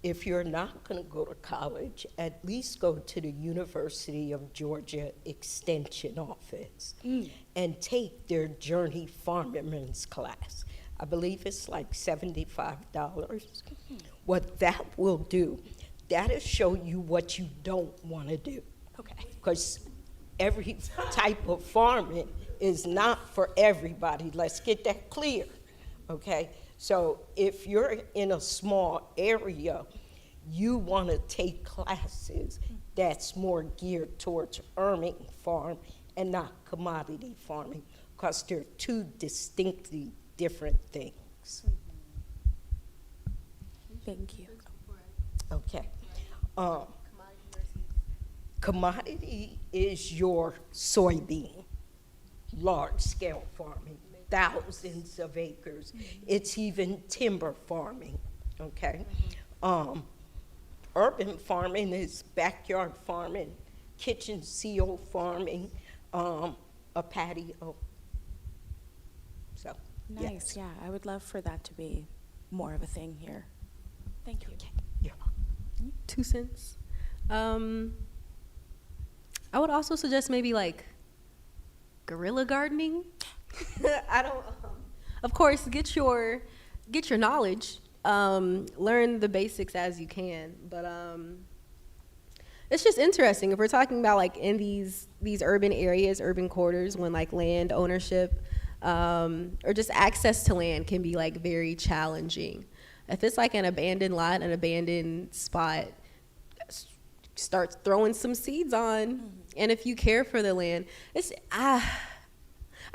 if you're not going to go to college, at least go to the University of Georgia Extension office and take their Journey Farmer's class. I believe it's like $75. What that will do, that'll show you what you don't want to do. Okay. Because every type of farming is not for everybody. Let's get that clear, okay? So if you're in a small area, you want to take classes that's more geared towards earning farm and not commodity farming, because they're two distinctly different things. Thank you. Okay. Commodity is your soybean, large-scale farming, thousands of acres. It's even timber farming, okay? Urban farming is backyard farming, kitchen seal farming, a patio. So, Nice, yes. yeah. I would love for that to be more of a thing here. Thank you. Yeah. 2 cents. I would also suggest maybe like guerrilla gardening. I don't. Of course, get your knowledge. Learn the basics as you can, but it's just interesting if we're talking about like in these urban areas, urban quarters, when like land ownership or just access to land can be like very challenging. If it's like an abandoned lot, an abandoned spot, start throwing some seeds on. And if you care for the land, I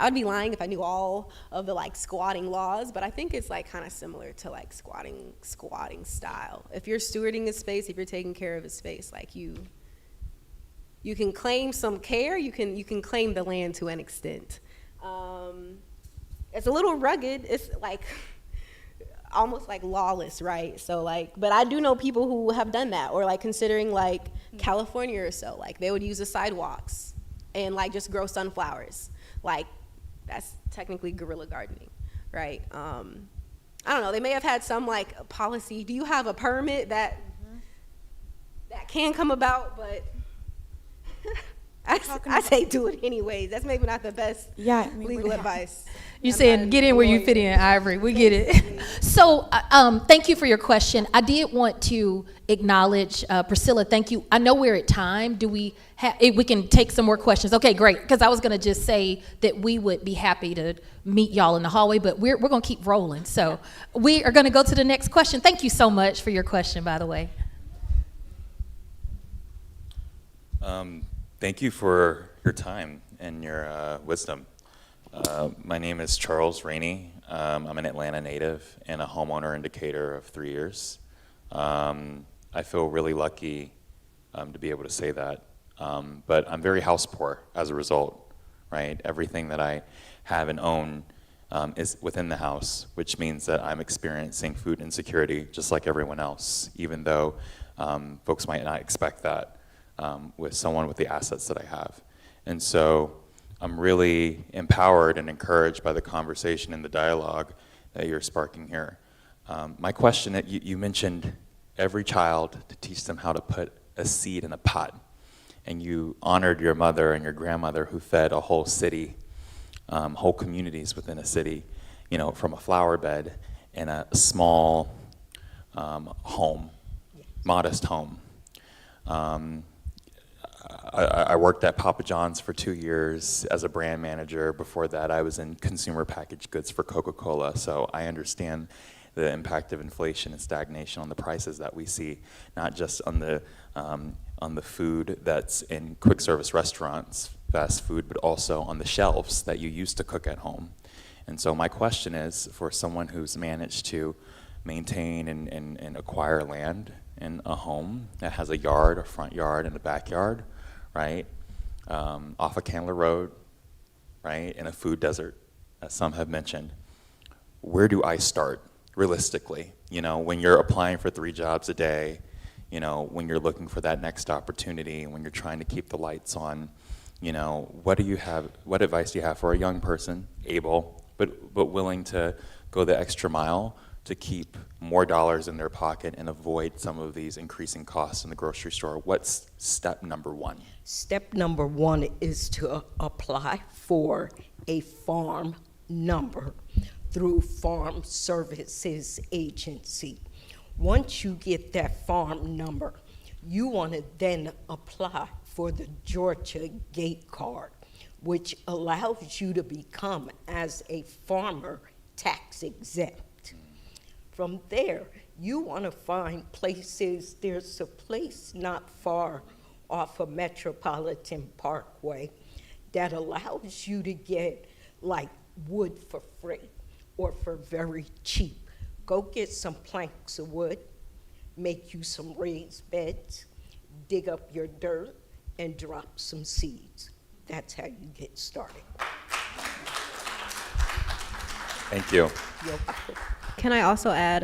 would be lying if I knew all of the like squatting laws, but I think it's like kind of similar to like squatting style. If you're stewarding a space, if you're taking care of a space, like you can claim some care, you can claim the land to an extent. It's a little rugged. It's like almost like lawless, right? So like, but I do know people who have done that, or like considering like California or so, like they would use the sidewalks and like just grow sunflowers. Like that's technically guerrilla gardening, right? I don't know. They may have had some like policy. Do you have a permit that can come about? But I say do it anyways. That's maybe not the best legal advice. You're saying get in where you fit in, Ivory. We get it. So thank you for your question. I did want to acknowledge, Priscilla, thank you. I know we're at time. Do we have, we can take some more questions. Okay, great. Because I was going to just say that we would be happy to meet y'all in the hallway, but we're going to keep rolling. So we are going to go to the next question. Thank you so much for your question, by the way. Thank you for your time and your wisdom. My name is Charles Rainey. I'm an Atlanta native and a homeowner indicator of 3 years. I feel really lucky to be able to say that. But I'm very house poor as a result, right? Everything that I have and own is within the house, which means that I'm experiencing food insecurity just like everyone else, even though folks might not expect that with someone with the assets that I have. And so I'm really empowered and encouraged by the conversation and the dialogue that you're sparking here. My question, that you mentioned every child to teach them how to put a seed in a pot. And you honored your mother and your grandmother who fed a whole city, whole communities within a city, you know, from a flower bed in a small home, modest home. I worked at Papa John's for 2 years as a brand manager. Before that, I was in consumer packaged goods for Coca-Cola. So I understand the impact of inflation and stagnation on the prices that we see, not just on the food that's in quick service restaurants, fast food, but also on the shelves that you used to cook at home. And so my question is, for someone who's managed to maintain and acquire land in a home that has a yard, a front yard, and a backyard, right, off of Candler Road, right, in a food desert, as some have mentioned, where do I start realistically? You know, when you're applying for 3 jobs a day, you know, when you're looking for that next opportunity, when you're trying to keep the lights on, you know, what advice do you have for a young person, able, but willing to go the extra mile to keep more dollars in their pocket and avoid some of these increasing costs in the grocery store? What's step number 1? Step number 1 is to apply for a farm number through Farm Services Agency. Once you get that farm number, you want to then apply for the Georgia Gate Card, which allows you to become, as a farmer, tax exempt. From there, you want to find places. There's a place not far off of Metropolitan Parkway that allows you to get like wood for free or for very cheap. Go get some planks of wood, make you some raised beds, dig up your dirt, and drop some seeds. That's how you get started. Thank you. You're welcome. Can I also add,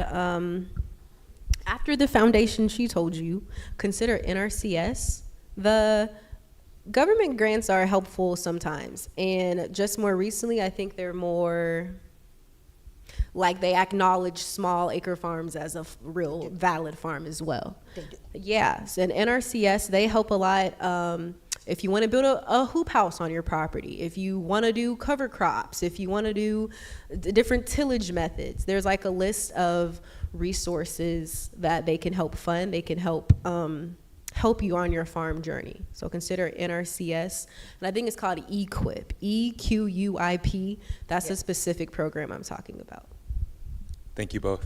after the foundation she told you, consider NRCS. The Government grants are helpful sometimes, and just more recently, I think they're more like they acknowledge small acre farms as a real valid farm as well. They do. Yes, and NRCS, they help a lot. If you want to build a hoop house on your property, if you want to do cover crops, if you want to do different tillage methods, there's like a list of resources that they can help fund. They can help help you on your farm journey. So consider NRCS, and I think it's called EQUIP, EQUIP. That's a specific program I'm talking about. Thank you both.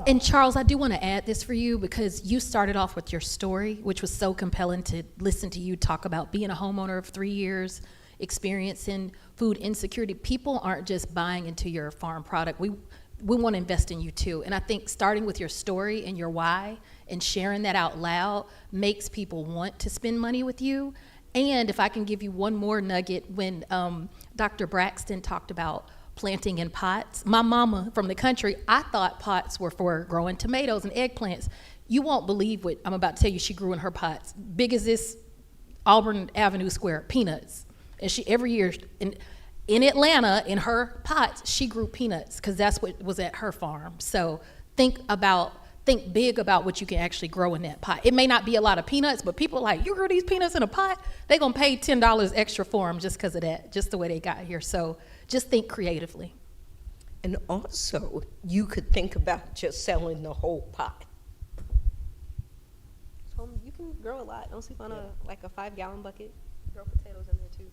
And Charles, I do want to add this for you because you started off with your story, which was so compelling to listen to you talk about being a homeowner of 3 years, experiencing food insecurity. People aren't just buying into your farm product. We want to invest in you too. And I think starting with your story and your why and sharing that out loud makes people want to spend money with you. And if I can give you one more nugget, when Dr. Braxton talked about planting in pots. My mama from the country, I thought pots were for growing tomatoes and eggplants. You won't believe what I'm about to tell you she grew in her pots. Big as this Auburn Avenue Square, peanuts. And she every year in Atlanta, in her pots, she grew peanuts because that's what was at her farm. So think big about what you can actually grow in that pot. It may not be a lot of peanuts, but people are like, you grew these peanuts in a pot? They're gonna pay $10 extra for them just because of that, just the way they got here. So just think creatively. And also, you could think about just selling the whole pot. So you can grow a lot. Don't sleep on a 5-gallon bucket. Grow potatoes in there too.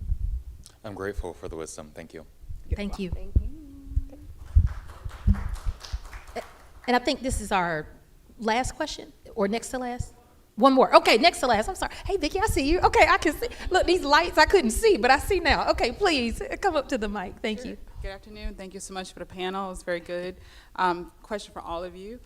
I'm grateful for the wisdom. Thank you. Thank you. Thank you. And I think this is our last question, or next to last? One more. Okay, next to last. I'm sorry. Hey, Vicki, I see you. Okay, I can see. Look, these lights I couldn't see, but I see now. Okay, please come up to the mic. Thank you. Good afternoon. Thank you so much for the panel. It was very good. Question for all of you.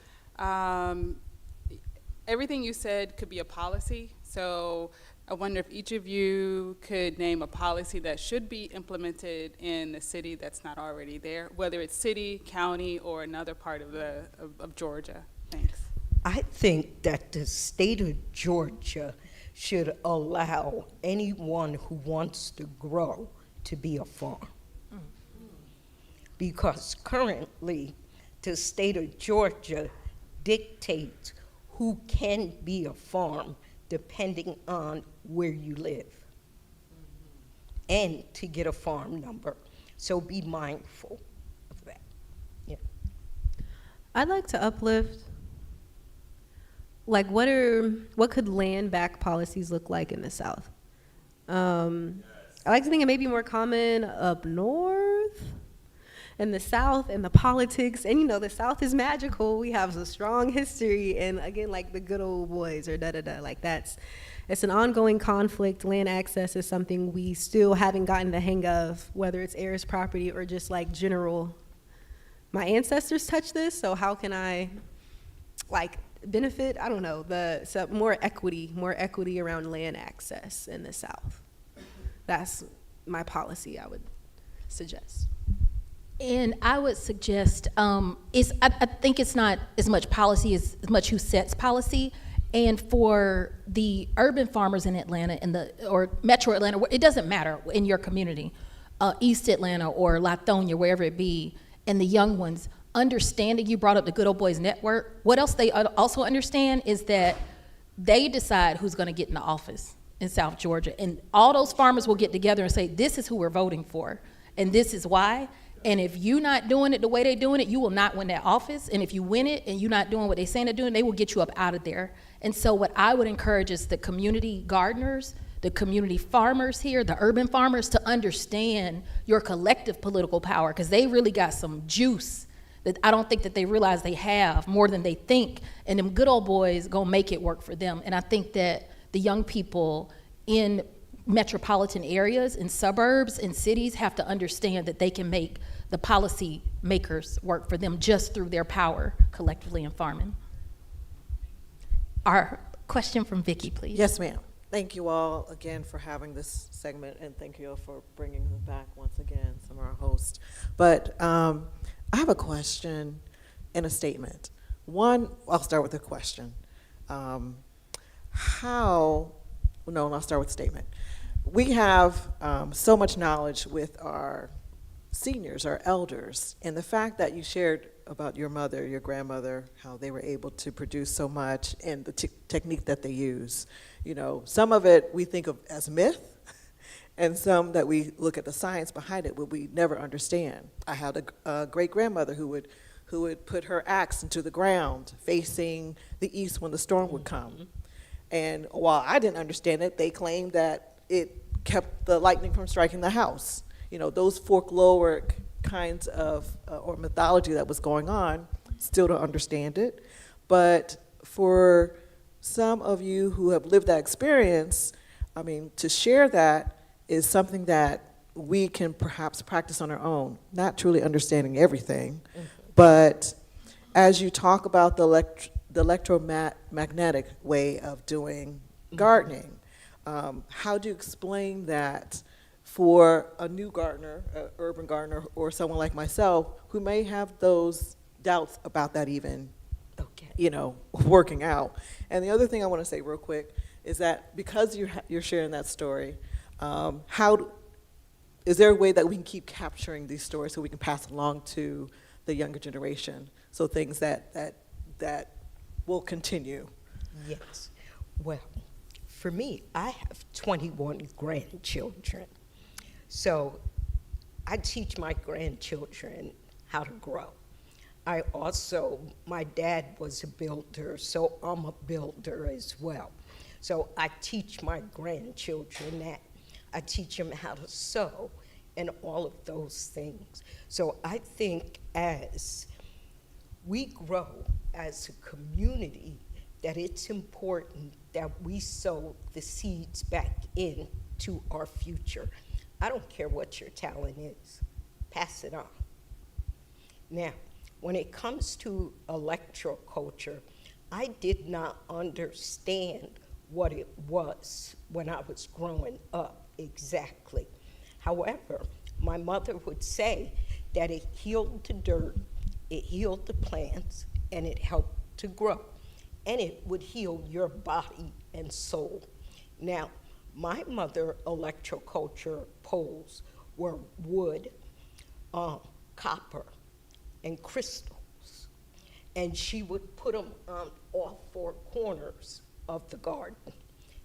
Everything you said could be a policy. So I wonder if each of you could name a policy that should be implemented in the city that's not already there, whether it's city, county, or another part of Georgia. Thanks. I think that the state of Georgia should allow anyone who wants to grow to be a farm. Because currently, the state of Georgia dictates who can be a farm depending on where you live and to get a farm number. So be mindful of that. Yeah. I'd like to uplift, like, what could land back policies look like in the South? I like to think it may be more common up north. In the South, and the politics, and the South is magical. We have a strong history, and again, like the good old boys or da-da-da, like it's an ongoing conflict. Land access is something we still haven't gotten the hang of, whether it's heirs property or just like general, my ancestors touched this, so how can I benefit? I don't know, so more equity around land access in the South. That's my policy I would suggest. And I would suggest, I think it's not as much policy as much who sets policy. And for the urban farmers in Atlanta or Metro Atlanta, it doesn't matter in your community, East Atlanta or Lithonia, wherever it be, and the young ones, understanding, you brought up the Good Old Boys Network. What else they also understand is that they decide who's gonna get in the office in South Georgia. And all those farmers will get together and say, this is who we're voting for, and this is why. And if you're not doing it the way they're doing it, you will not win that office. And if you win it and you're not doing what they're saying they're doing, they will get you up out of there. And so what I would encourage is the community gardeners, the community farmers here, the urban farmers, to understand your collective political power, because they really got some juice that I don't think that they realize they have, more than they think. And them good old boys gonna make it work for them. And I think that the young people in metropolitan areas and suburbs and cities have to understand that they can make the policy makers work for them just through their power collectively in farming. Our question from Vicki, please. Yes, ma'am. Thank you all again for having this segment, and thank you all for bringing them back once again, some of our hosts. But I have a question and a statement. One, I'll start with a question. I'll start with a statement. we have so much knowledge with our seniors, our elders, and the fact that you shared about your mother, your grandmother, how they were able to produce so much and the technique that they use. You know, some of it we think of as myth, and some that we look at the science behind it, but we never understand. I had a great grandmother who would put her axe into the ground facing the east when the storm would come. And while I didn't understand it, they claimed that it kept the lightning from striking the house. You know, those folkloric kinds of, or mythology that was going on, still don't understand it. But for some of you who have lived that experience, I mean, to share that is something that we can perhaps practice on our own, not truly understanding everything, but as you talk about the electromagnetic way of doing gardening, how do you explain that for a new gardener, an urban gardener, or someone like myself who may have those doubts about that even, you know, working out? And the other thing I want to say real quick is that because you're sharing that story, is there a way that we can keep capturing these stories so we can pass along to the younger generation, so things that will continue? Yes. Well, for me, I have 21 grandchildren. So I teach my grandchildren how to grow. My dad was a builder, so I'm a builder as well. So I teach my grandchildren that. I teach them how to sew and all of those things. So I think as we grow as a community, that it's important that we sow the seeds back into our future. I don't care what your talent is, pass it on. Now, when it comes to electroculture, I did not understand what it was when I was growing up exactly. However, my mother would say that it healed the dirt, it healed the plants, and it helped to grow. And it would heal your body and soul. Now, my mother electroculture poles were wood, copper, and crystals. And she would put them on all four corners of the garden.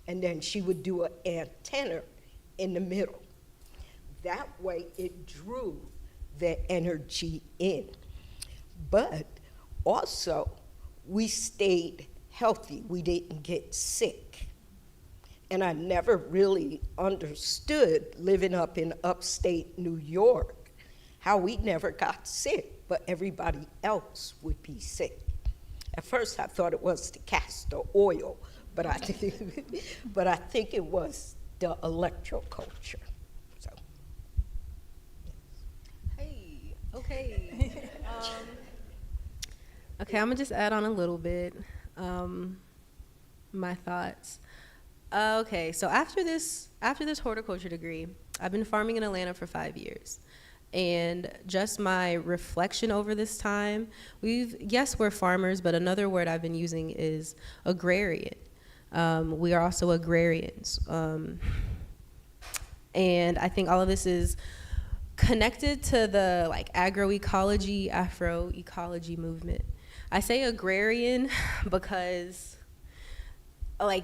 And then she would do an antenna in the middle. That way it drew the energy in. But also, we stayed healthy. We didn't get sick. And I never really understood, living up in upstate New York, how we never got sick, but everybody else would be sick. At first, I thought it was the castor oil, but I think it was the electroculture. So, hey, okay. Okay, I'm gonna just add on a little bit, my thoughts. Okay, so after this horticulture degree, I've been farming in Atlanta for 5 years. And just my reflection over this time, yes, we're farmers, but another word I've been using is agrarian. We are also agrarians. And I think all of this is connected to the agroecology, Afroecology movement. I say agrarian because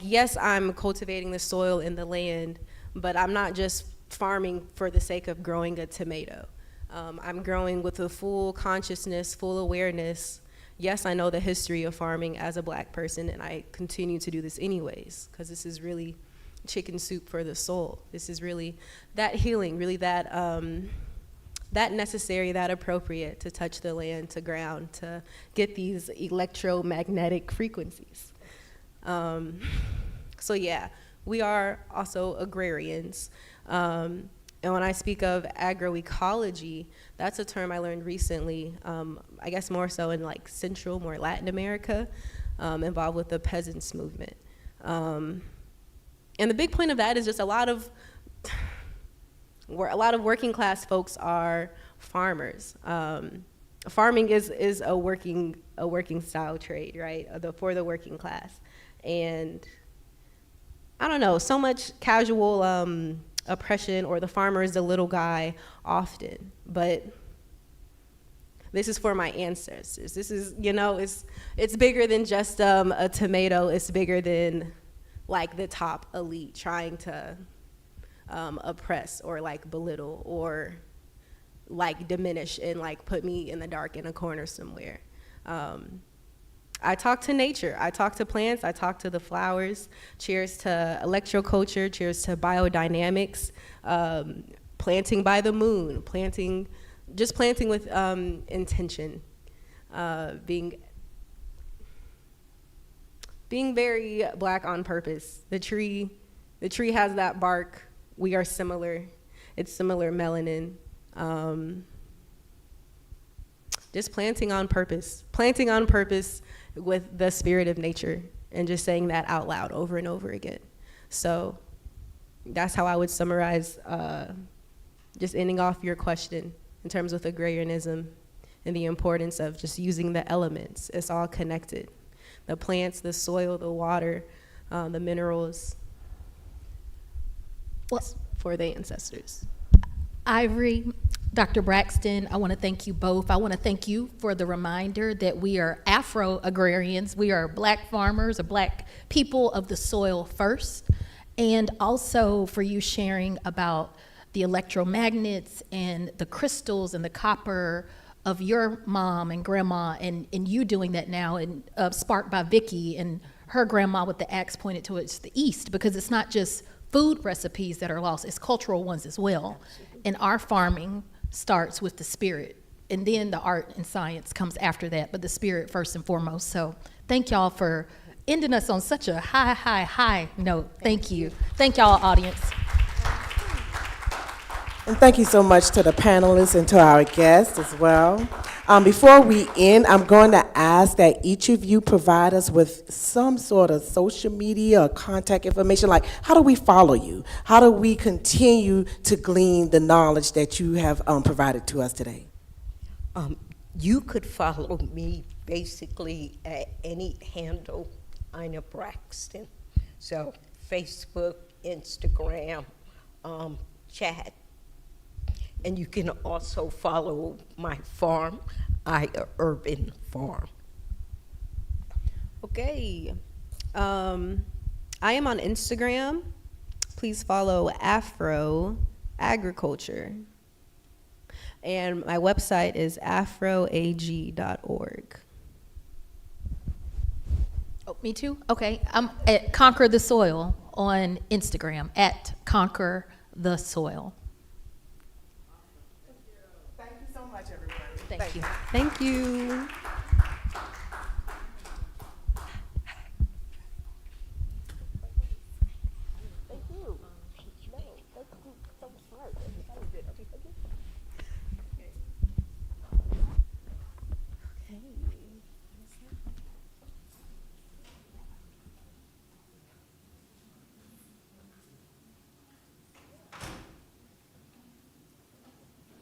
yes, I'm cultivating the soil and the land, but I'm not just farming for the sake of growing a tomato. I'm growing with a full consciousness, full awareness. Yes, I know the history of farming as a Black person, and I continue to do this anyways, because this is really chicken soup for the soul. This is really that healing, really that necessary, that appropriate to touch the land, to ground, to get these electromagnetic frequencies. So yeah, we are also agrarians. And when I speak of agroecology, that's a term I learned recently, I guess more so in Central, more Latin America, involved with the peasants movement. And the big point of that is just a lot of working class folks are farmers. Farming is a working style trade, right? For the working class. And I don't know, so much casual oppression, or the farmer is the little guy often. But this is for my ancestors. This is, you know, it's bigger than just a tomato. It's bigger than like the top elite trying to oppress or like belittle or like diminish and like put me in the dark in a corner somewhere. I talk to nature, I talk to plants, I talk to the flowers. Cheers to electroculture, cheers to biodynamics, planting by the moon, just planting with intention, being very Black on purpose. The tree has that bark. We are similar. It's similar melanin. Just planting on purpose with the spirit of nature, and just saying that out loud over and over again. So that's how I would summarize, just ending off your question in terms of agrarianism and the importance of just using the elements. It's all connected. The plants, the soil, the water, the minerals, for the ancestors. Ivory, Dr. Braxton, I want to thank you both. I want to thank you for the reminder that we are Afro-agrarians. We are Black farmers, or Black people of the soil first. And also for you sharing about the electromagnets and the crystals and the copper of your mom and grandma, and you doing that now, and sparked by Vicky and her grandma with the axe pointed towards the east, because it's not just food recipes that are lost, it's cultural ones as well. And our farming starts with the spirit, and then the art and science comes after that, but the spirit first and foremost. So thank y'all for ending us on such a high note. Thank you. Thank y'all, audience. And thank you so much to the panelists and to our guests as well. Before we end, I'm going to ask that each of you provide us with some sort of social media or contact information, like how do we follow you? How do we continue to glean the knowledge that you have provided to us today? You could follow me basically at any handle, Ina Braxton. So Facebook, Instagram, chat. And you can also follow my farm, Urban Farm. Okay. I am on Instagram. Please follow Afro Agriculture. And my website is afroag.org. Oh, me too? Okay. I'm at Conquer the Soil on Instagram, at Conquer the Soil. Thank you so much, everybody. Thank you. Thank you.